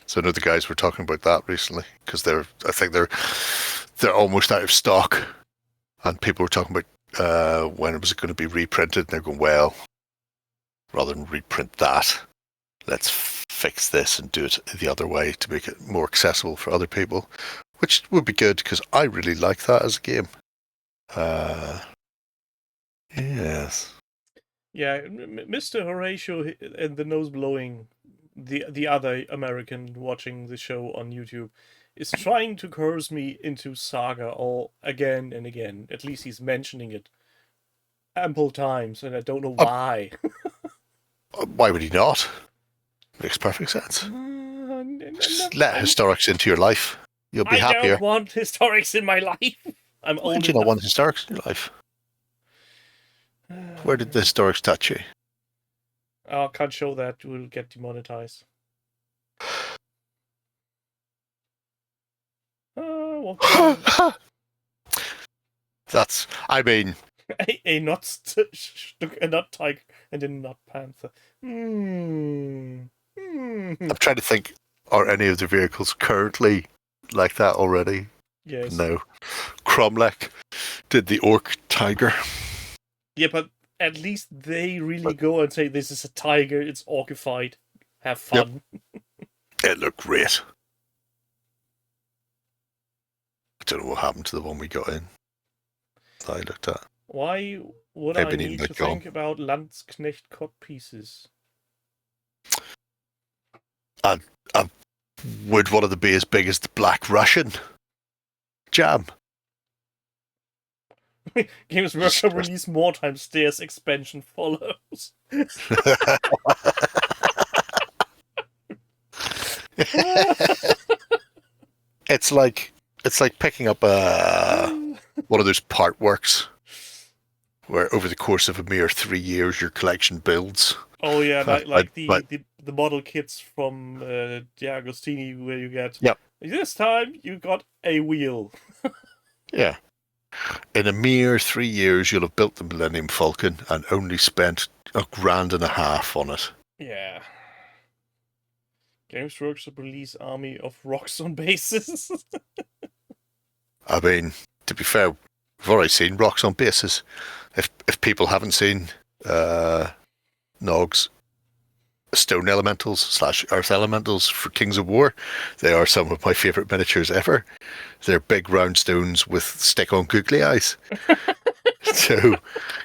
So I know the guys were talking about that recently because I think they're almost out of stock, and people were talking about when it was going to be reprinted, and they're going, well, rather than reprint that, let's fix this and do it the other way to make it more accessible for other people, which would be good because I really like that as a game. Yes. Yeah, Mr. Horatio and the nose blowing, the other American watching the show on YouTube, is trying to curse me into Saga all again and again. At least he's mentioning it ample times, and I don't know why. Why would he not? Makes perfect sense. Just let historics into your life. You'll be happier. I don't want historics in my life. I'm old. Why do you not want historics in your life? Where did the historics touch you? I can't show that. We'll get demonetized. That's, I mean... a not tiger and a not panther. I'm trying to think, are any of the vehicles currently like that already? Yes. No. Cromlech did the orc tiger. Yeah, but at least they really go and say, this is a tiger, it's orcified. Have fun. Yep. It looked great. I don't know what happened to the one we got in that I looked at. Why would I need to think about Landsknecht cod pieces? Would one of them be as big as the Black Russian? Jam. Games Workshop release more time stairs expansion follows. It's like picking up one of those part works where over the course of a mere 3 years your collection builds. Oh yeah, like the model kits from D'Agostini where you get this time you got a wheel. Yeah. In a mere 3 years you'll have built the Millennium Falcon and only spent $1,500 on it. Yeah. Games Workshop release army of rocks on bases. I mean, to be fair, we've already seen rocks on bases. If people haven't seen Nogs, stone elementals / earth elementals for Kings of War. They are some of my favourite miniatures ever. They're big round stones with stick-on googly eyes. So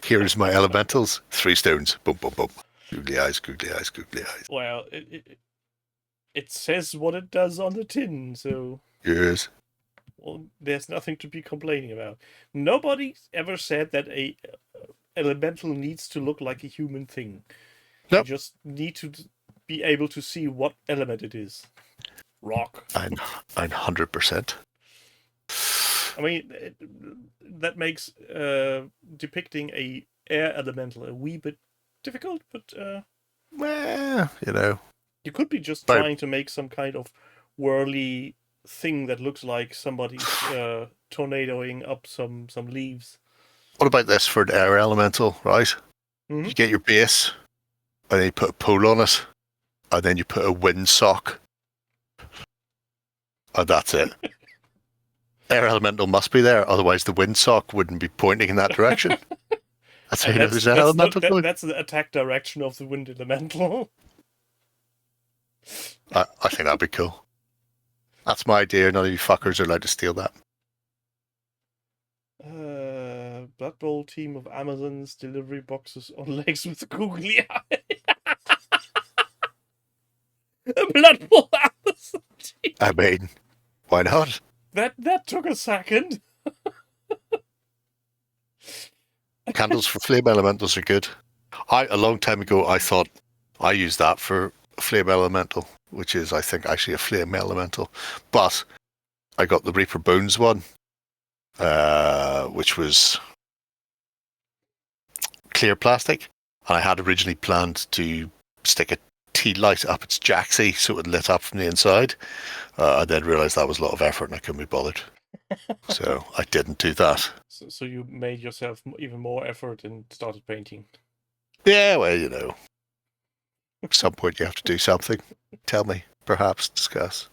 here's my elementals, 3 stones. Boom, boom, boom. Googly eyes, googly eyes, googly eyes. Well, it says what it does on the tin, so Yes. well, there's nothing to be complaining about. Nobody ever said that a elemental needs to look like a human thing. Nope. You just need to be able to see what element it is. Rock. I'm 100%. I mean, that makes depicting a air elemental a wee bit difficult, but Well, you know. you could be just Right. trying to make some kind of whirly thing that looks like somebody's tornadoing up some leaves. What about this for an air elemental, right? Mhm. You get your base, and then you put a pole on it, and then you put a windsock, and that's it. Air elemental must be there, otherwise the windsock wouldn't be pointing in that direction. That's how you know there's an elemental going. That's the attack direction of the wind elemental. I think that'd be cool. That's my idea. None of you fuckers are allowed to steal that. Blood Bowl team of Amazons delivery boxes on legs with a googly eye. A Blood Bowl Amazon team. I mean, why not? That took a second. Candles for flame elementals are good. A long time ago, I thought I used that for a flame elemental, which is, I think, actually a flame elemental. But I got the Reaper Bones one, which was clear plastic, and I had originally planned to stick a tea light up its jacksie so it lit up from the inside. I then realised that was a lot of effort and I couldn't be bothered. So I didn't do that. So you made yourself even more effort and started painting. Yeah, well, you know, at some point you have to do something. Tell me, perhaps, discuss.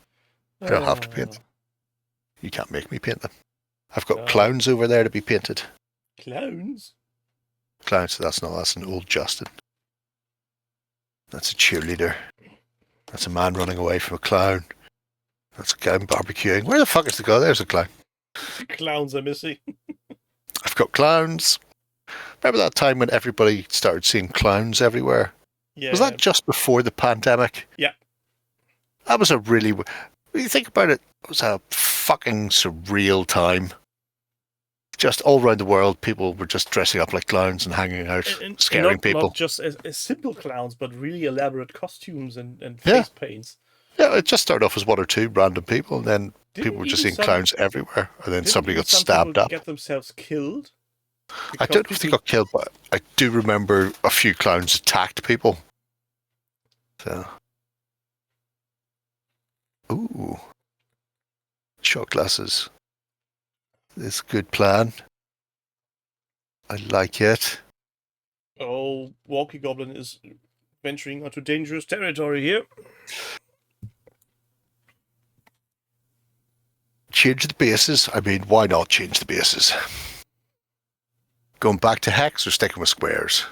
I don't have to paint them. You can't make me paint them. I've got clowns over there to be painted. Clowns? Clowns, that's an old Justin. That's a cheerleader. That's a man running away from a clown. That's a guy barbecuing. Where the fuck is the guy? There's a clown. Clowns are missing. I've got clowns. Remember that time when everybody started seeing clowns everywhere? Yeah. Was that just before the pandemic? Yeah. That was a really... When you think about it, it was a fucking surreal time. Just all around the world, people were just dressing up like clowns and hanging out, scaring people. Not just as simple clowns, but really elaborate costumes and face paints. Yeah, it just started off as 1 or 2 random people, and then people were just seeing clowns everywhere, and then somebody got stabbed up. Get themselves killed? I don't know if they got killed, but I do remember a few clowns attacked people. So, ooh, shot glasses. This is a good plan. I like it. Oh, Walkie Goblin is venturing onto dangerous territory here. Change the bases. I mean, why not change the bases? Going back to hex or sticking with squares?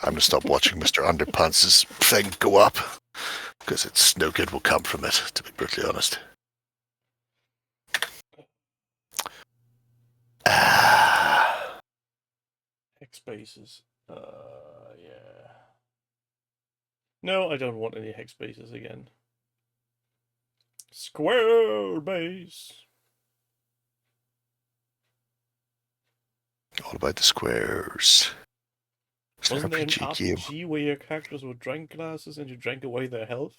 I'm going to stop watching Mr. Underpants' thing go up, because it's no good will come from it, to be brutally honest. Hex bases. Yeah. No, I don't want any hex bases again. Square base. All about the squares. It's Wasn't there an RPG RPG where your characters were drink glasses and you drank away their health?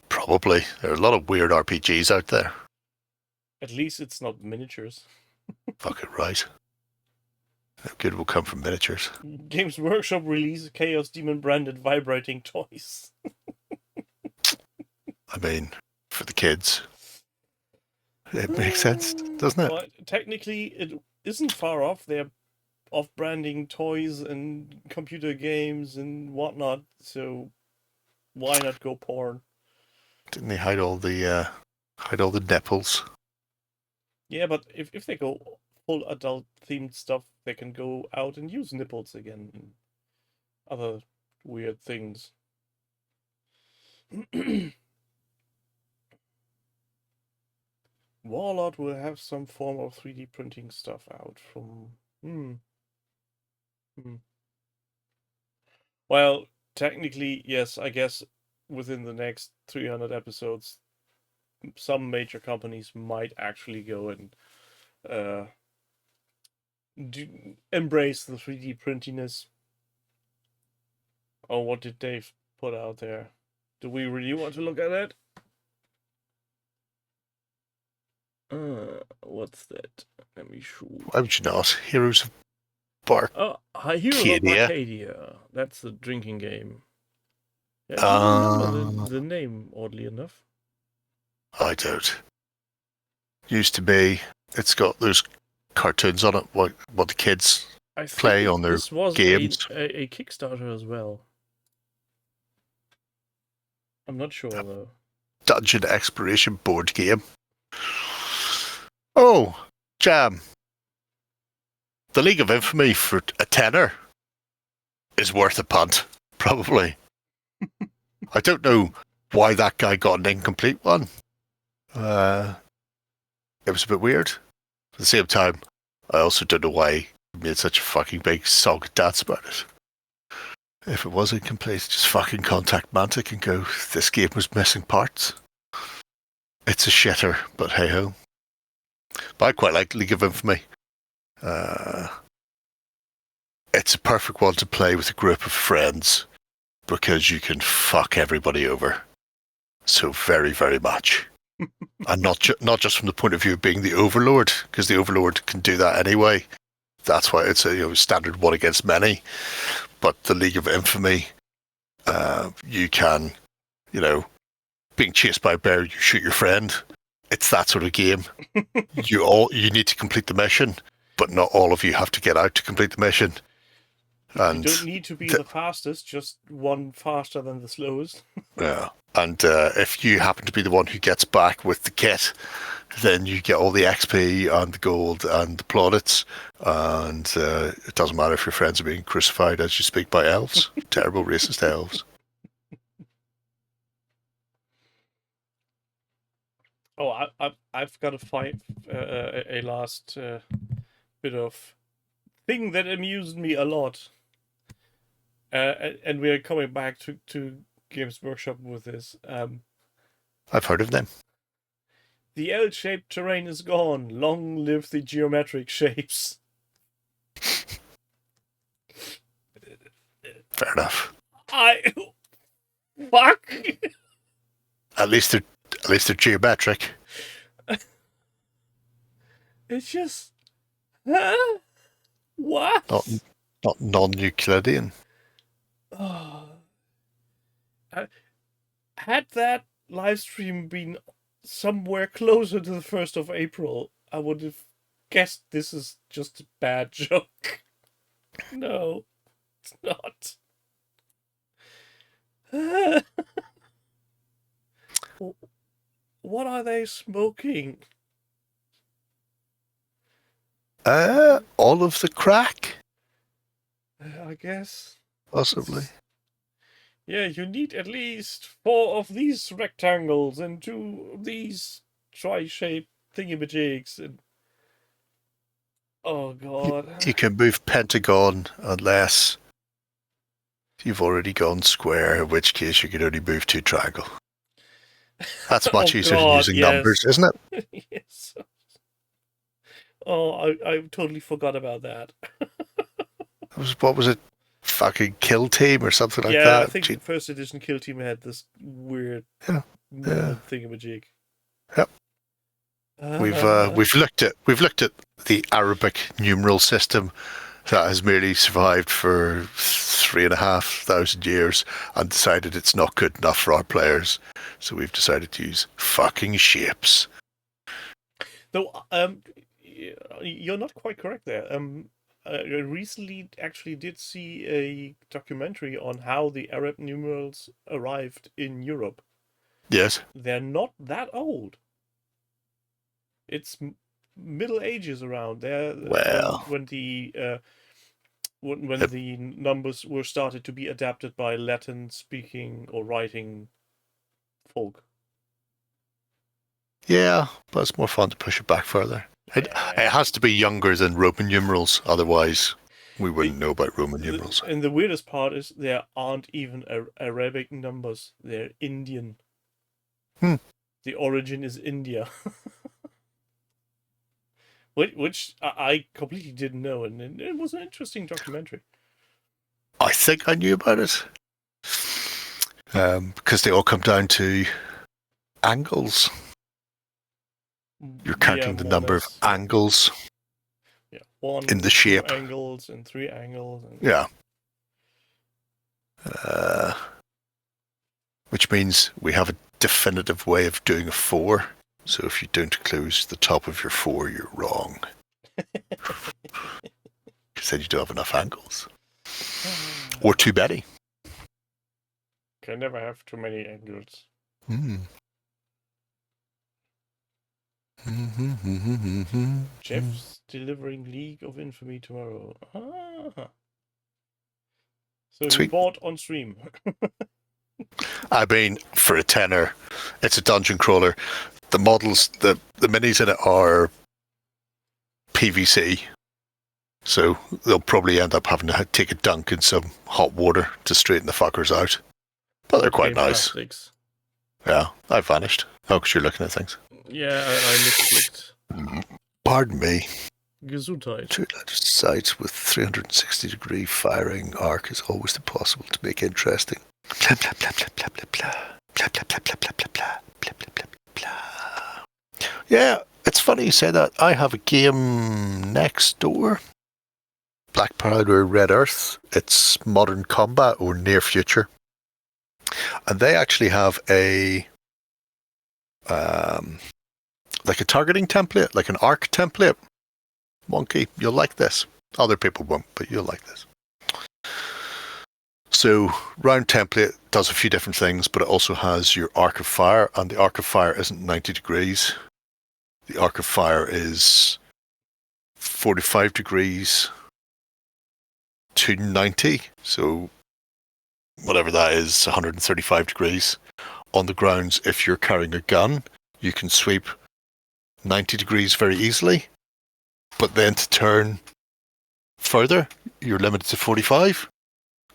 Probably. There are a lot of weird RPGs out there. At least it's not miniatures. Fucking right. No good will come from miniatures. Games Workshop releases Chaos Demon branded vibrating toys. I mean, for the kids. It makes sense, doesn't it? Well, technically, it isn't far off. They're off-branding toys and computer games and whatnot, so why not go porn? Didn't they hide all the nipples? Yeah, but if they go full adult-themed stuff, they can go out and use nipples again. other weird things. Warlord will have some form of 3D printing stuff out from... Well, technically, yes, I guess within the next 300 episodes, some major companies might actually go and embrace the 3D printiness. Oh, what did Dave put out there? Do we really want to look at it? What's that? Let me show. Why would you not? Heroes of Bark. Oh, Heroes of Arcadia. Arcadia. That's the drinking game. Yeah, I don't remember the name, oddly enough. I don't. Used to be. It's got those cartoons on it. What the kids play on their this was games. a Kickstarter as well. I'm not sure though. Dungeon exploration board game. Oh, Jam. The League of Infamy for a tenner is worth a punt, probably. I don't know why that guy got an incomplete one. It was a bit weird. At the same time, I also don't know why he made such a fucking big song and dance about it. If it was incomplete, just fucking contact Mantic and go, this game was missing parts. It's a shitter, but hey ho. But I quite like League of Infamy. It's a perfect one to play with a group of friends because you can fuck everybody over so very, very much. And not just from the point of view of being the Overlord, because the Overlord can do that anyway. That's why it's a standard one against many. But the League of Infamy, you can, being chased by a bear, you shoot your friend. It's that sort of game. You need to complete the mission, but not all of you have to get out to complete the mission. And you don't need to be the fastest, just one faster than the slowest. Yeah. And if you happen to be the one who gets back with the kit, then you get all the XP and the gold and the plaudits. And it doesn't matter if your friends are being crucified as you speak by elves. Terrible racist elves. Oh, I've got to find a last bit of thing that amused me a lot. And we're coming back to Games Workshop with this. I've heard of them. The L-shaped terrain is gone. Long live the geometric shapes. Fair enough. Fuck. At least they're geometric. It's just, huh? What? Not non-Euclidean. Oh. Had that live stream been somewhere closer to the 1st of April, I would have guessed this is just a bad joke. No, it's not. What are they smoking? All of the crack? I guess. Possibly. Yeah, you need at least 4 of these rectangles and 2 of these tri-shaped thingamajigs. And oh god. You can move pentagon unless you've already gone square, in which case you can only move 2 triangle. That's much easier than using numbers, isn't it? Yes. Oh, I totally forgot about that. What was it? Fucking Kill Team or something like that? Yeah, I think the first edition Kill Team had this weird thingamajig. Yep. We've looked at the Arabic numeral system that has merely survived for 3,500 years and decided it's not good enough for our players. So we've decided to use fucking shapes. Though, you're not quite correct there. I recently actually did see a documentary on how the Arab numerals arrived in Europe. Yes. They're not that old. It's Middle Ages around there. Well, when the when the numbers were started to be adapted by Latin-speaking or writing folk. Yeah, but it's more fun to push it back further. It has to be younger than Roman numerals, otherwise we wouldn't know about Roman numerals. And the weirdest part is there aren't even Arabic numbers. They're Indian. The origin is India. Which I completely didn't know, and it was an interesting documentary. I think I knew about it. Because they all come down to angles. You're counting the number of angles in the shape. 2 angles and 3 angles. And... Yeah. Which means we have a definitive way of doing a 4. So if you don't close the top of your 4, you're wrong. Because then you don't have enough angles. Or too many. Can never have too many angles. Jeff's delivering League of Infamy tomorrow. So Sweet. he bought on stream. I mean, for a tenner, it's a dungeon crawler. The models, the minis in it are PVC. So they'll probably end up having to take a dunk in some hot water to straighten the fuckers out. But they're quite nice. Plastics. Yeah, I vanished. Oh, because you're looking at things. Yeah, I misclicked. Pardon me. Gesundheit. 2-letter sights with 360-degree firing arc is always possible to make interesting. Blah, blah, blah, blah, blah, blah, blah. Blah, blah, blah, blah, blah, blah, blah. Blah, blah, blah, blah. Yeah, it's funny you say that. I have a game next door. Black Powder Red Earth. It's Modern Combat or Near Future. And they actually have a like a targeting template, like an arc template. Monkey, you'll like this. Other people won't, but you'll like this. So round template does a few different things, but it also has your arc of fire, and the arc of fire isn't 90 degrees. The arc of fire is 45 degrees to 90. So whatever that is, 135 degrees. On the grounds, if you're carrying a gun, you can sweep 90 degrees very easily. But then to turn further, you're limited to 45.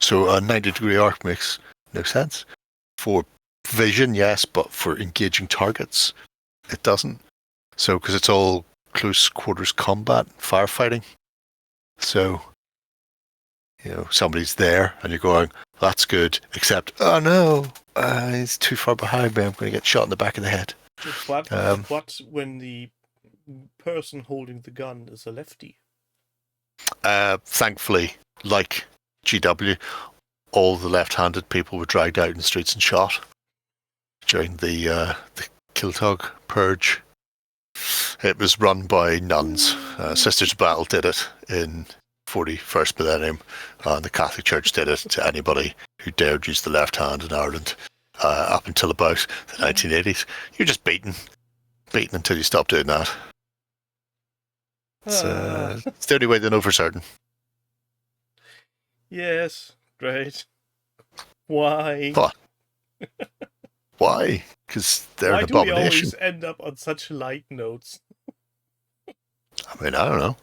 So a 90-degree arc makes no sense. For vision, yes, but for engaging targets, it doesn't. So, because it's all close quarters combat, firefighting. So, you know, somebody's there and you're going, that's good, except, oh no, he's too far behind me, I'm going to get shot in the back of the head. But when the person holding the gun is a lefty? Thankfully, like GW, all the left-handed people were dragged out in the streets and shot during the Kiltog purge. It was run by nuns. Sisters of Battle did it in 41st millennium, and the Catholic Church did it to anybody who dared use the left hand in Ireland up until about the 1980s. You're just beaten until you stop doing that. It's the only way to know for certain. Yes, great. Why? What? Why? Because they're an abomination. Why do we always end up on such light notes? I mean, I don't know.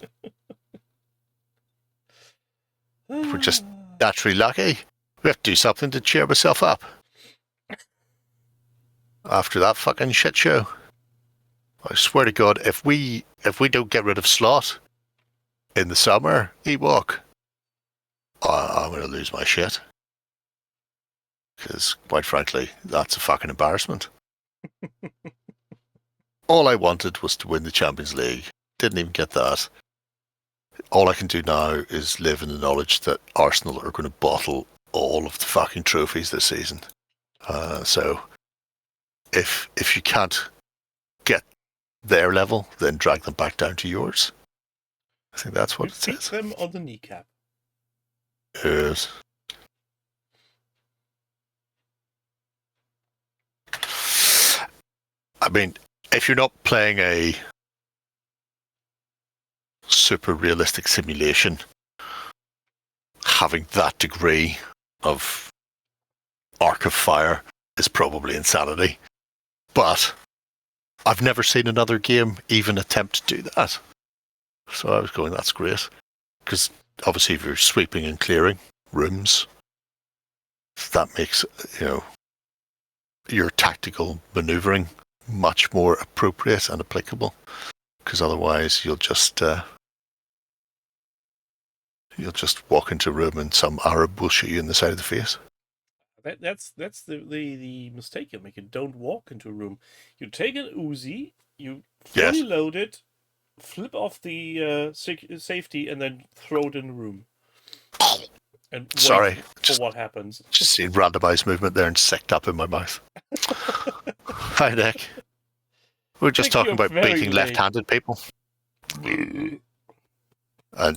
We're just naturally lucky. We have to do something to cheer myself up. After that fucking shit show. I swear to God, if we don't get rid of Slot in the summer, Ewok, I'm going to lose my shit. Because, quite frankly, that's a fucking embarrassment. All I wanted was to win the Champions League. Didn't even get that. All I can do now is live in the knowledge that Arsenal are going to bottle all of the fucking trophies this season. So, if you can't get their level, then drag them back down to yours. I think that's what it says. Kick them on the kneecap. Yes. I mean, if you're not playing a super realistic simulation, having that degree of arc of fire is probably insanity. But I've never seen another game even attempt to do that. So I was going, that's great. Because obviously if you're sweeping and clearing rooms, that makes, your tactical maneuvering much more appropriate and applicable. Because otherwise you'll just walk into a room and some Arab will shoot you in the side of the face. That's the mistake you're making. Don't walk into a room. You take an Uzi, you fully load it, flip off the safety, and then throw it in the room. And wait for what happens. Just seen randomized movement there and sicked up in my mouth. Hi, Nick. We're just talking about beating left-handed people. And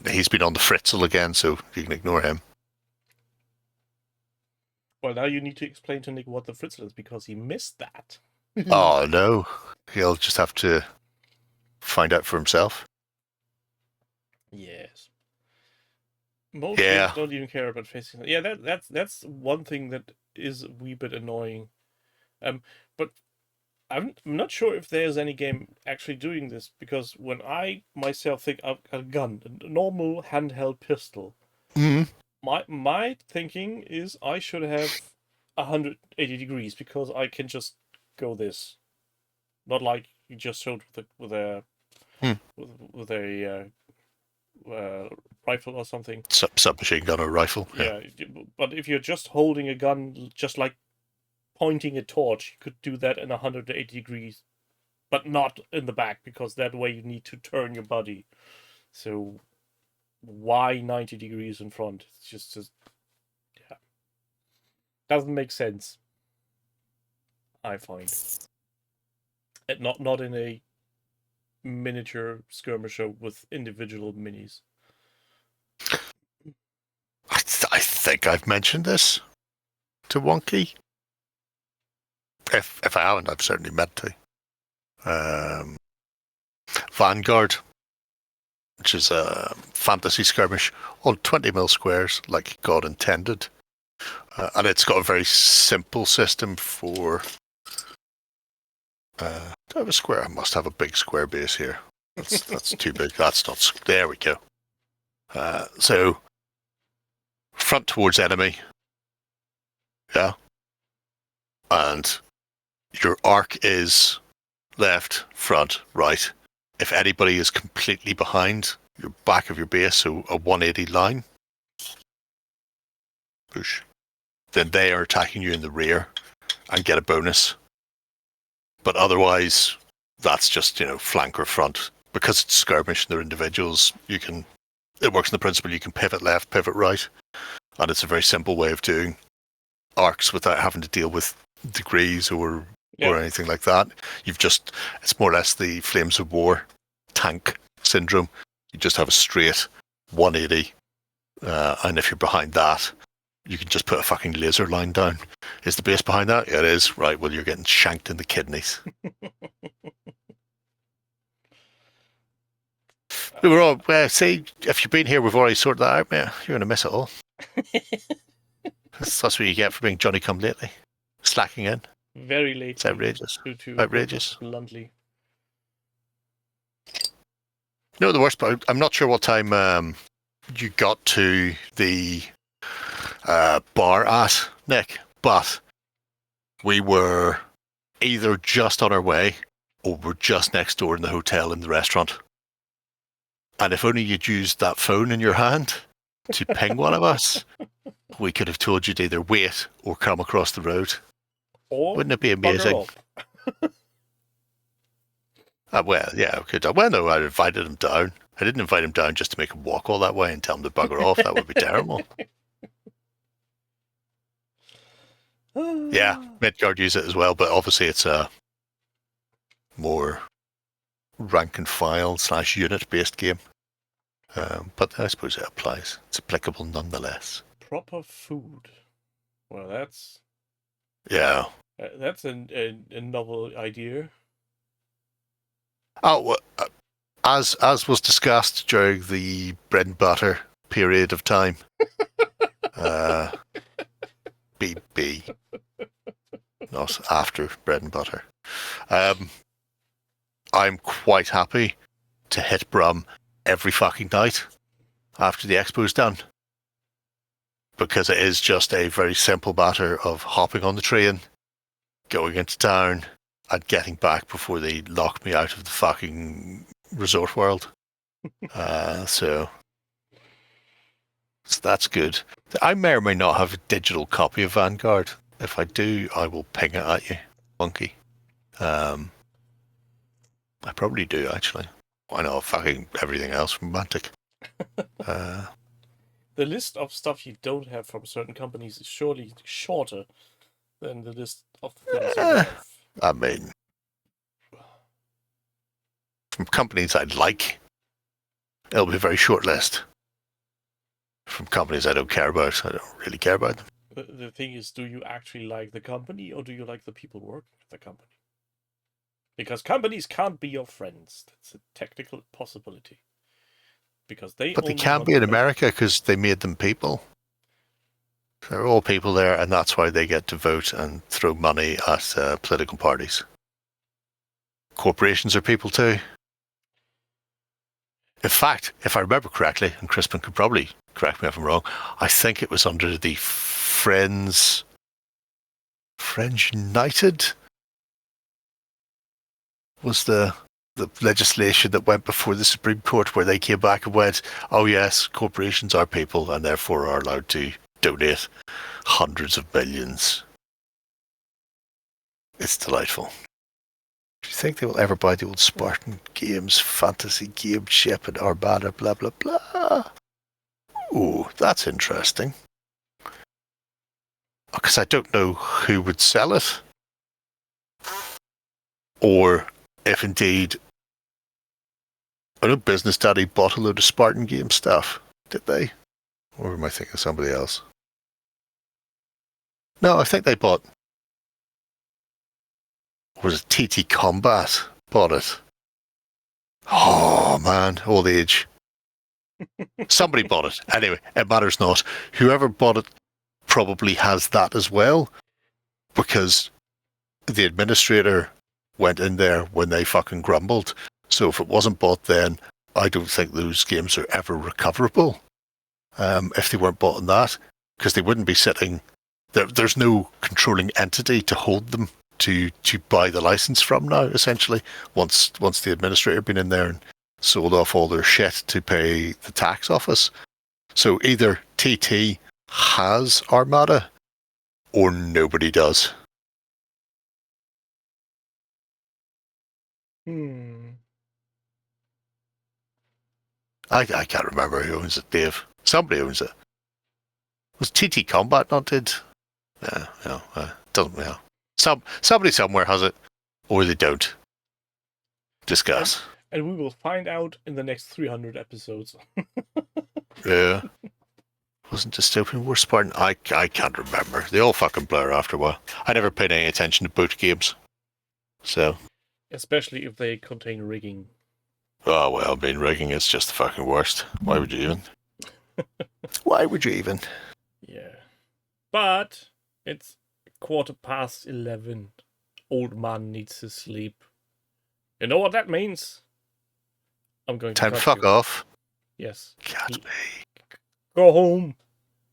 he's been on the Fritzl again, so you can ignore him. Well, now you need to explain to Nick what the Fritzl is, because he missed that. Oh, no. He'll just have to find out for himself. Yes. Most games don't even care about facing. Yeah, that's one thing that is a wee bit annoying. But I'm not sure if there's any game actually doing this, because when I myself think of a gun, a normal handheld pistol, my thinking is I should have 180 degrees, because I can just go this, not like you just showed with a rifle or something. Submachine gun or rifle. Yeah, but if you're just holding a gun, just like pointing a torch, you could do that in 180 degrees, but not in the back, because that way you need to turn your body. So why 90 degrees in front? It's just doesn't make sense, I find. And not in a miniature skirmisher with individual minis. I think I've mentioned this to Wonky. If I haven't, I've certainly meant to. Vanguard, which is a fantasy skirmish on 20mm squares, like God intended. And it's got a very simple system for... do I have a square? I must have a big square base here. That's too big. That's not... There we go. So, front towards enemy. Yeah. And your arc is left, front, right. If anybody is completely behind your back of your base, so a 180 line, push, then they are attacking you in the rear and get a bonus. But otherwise, that's just, flank or front. Because it's skirmish and they're individuals, it works on the principle you can pivot left, pivot right. And it's a very simple way of doing arcs without having to deal with degrees or anything like that. It's more or less the Flames of War tank syndrome. You just have a straight 180, and if you're behind that, you can just put a fucking laser line down. Is the base behind that? Yeah, it is. Right, well, you're getting shanked in the kidneys. We were all, see, if you've been here, we've already sorted that out, mate. You're going to miss it all. That's what you get for being Johnny come lately. Slacking in. Very late. It's outrageous. Outrageous. Bluntly. No, the worst part, I'm not sure what time you got to the bar at, Nick, but we were either just on our way or we're just next door in the hotel in the restaurant. And if only you'd used that phone in your hand to ping one of us, we could have told you to either wait or come across the road. Or wouldn't it be amazing? Well, yeah, okay. Well, no, I invited him down. I didn't invite him down just to make him walk all that way and tell him to bugger off. That would be terrible. Yeah, Midgard use it as well, but obviously it's a more rank and file / unit based game. But I suppose it applies. It's applicable nonetheless. Proper food. Well, that's... Yeah. That's a novel idea. Oh, as was discussed during the bread and butter period of time, BB. Not after bread and butter. I'm quite happy to hit Brum every fucking night after the expo's done. Because it is just a very simple matter of hopping on the train, going into town, and getting back before they lock me out of the fucking resort world. So that's good. I may or may not have a digital copy of Vanguard. If I do, I will ping it at you, Monkey. I probably do, actually. Why not fucking everything else romantic? The list of stuff you don't have from certain companies is surely shorter than the list of things you have. I mean, from companies I'd like, it'll be a very short list. From companies I don't care about, I don't really care about them. The thing is, do you actually like the company or do you like the people working at the company? Because companies can't be your friends. That's a technical possibility. Because they can be in America because they made them people. They're all people there, and that's why they get to vote and throw money at political parties. Corporations are people too. In fact, if I remember correctly, and Crispin could probably correct me if I'm wrong, I think it was under the Friends United was the legislation that went before the Supreme Court, where they came back and went, oh yes, corporations are people and therefore are allowed to donate hundreds of millions. It's delightful. Do you think they will ever buy the old Spartan Games fantasy game ship and Armada, blah, blah, blah? Ooh, that's interesting. Because I don't know who would sell it. Or if indeed, I know Business Daddy bought a load of Spartan Game stuff. Did they? Or am I thinking of somebody else? No, I think they bought. Was it TT Combat bought it? Oh man, old age. Somebody bought it. Anyway, it matters not. Whoever bought it probably has that as well, because the administrator went in there when they fucking grumbled. So if it wasn't bought then, I don't think those games are ever recoverable. If they weren't bought on that, because they wouldn't be sitting. There's no controlling entity to hold them to buy the license from now. Essentially, once the administrator been in there and sold off all their shit to pay the tax office. So either TT has Armada, or nobody does. I can't remember who owns it, Dave. Somebody owns it. Was TT Combat not did? Doesn't matter. Somebody somewhere has it, or they don't. Discuss. And we will find out in the next 300 episodes. Yeah. Wasn't Dystopian War Spartan? I can't remember. They all fucking blur after a while. I never paid any attention to boot games. So. Especially if they contain rigging. Oh, well, I mean, rigging is just the fucking worst. Why would you even? Why would you even? Yeah. But it's 11:15. Old man needs to sleep. You know what that means? I'm going to time to fuck off. Yes. God, go home.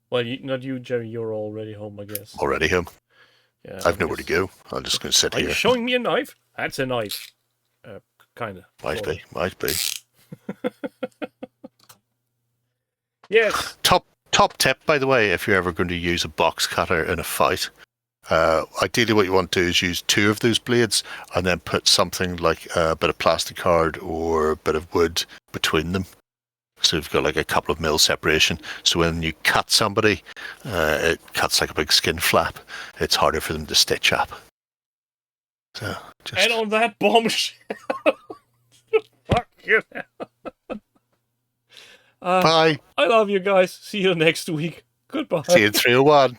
Well, not you, Gerry. You're already home, I guess. Already home. Yeah. I've nowhere to go. I'm just going to sit here. Are you showing me a knife? That's a knife. Kind of. Might be. Yes. Top tip, by the way, if you're ever going to use a box cutter in a fight, ideally what you want to do is use 2 of those blades and then put something like a bit of plastic card or a bit of wood between them. So you've got like a couple of mil separation. So when you cut somebody, it cuts like a big skin flap. It's harder for them to stitch up. So and on that bombshell. Fuck you. Bye. I love you guys. See you next week. Goodbye. See you in 301.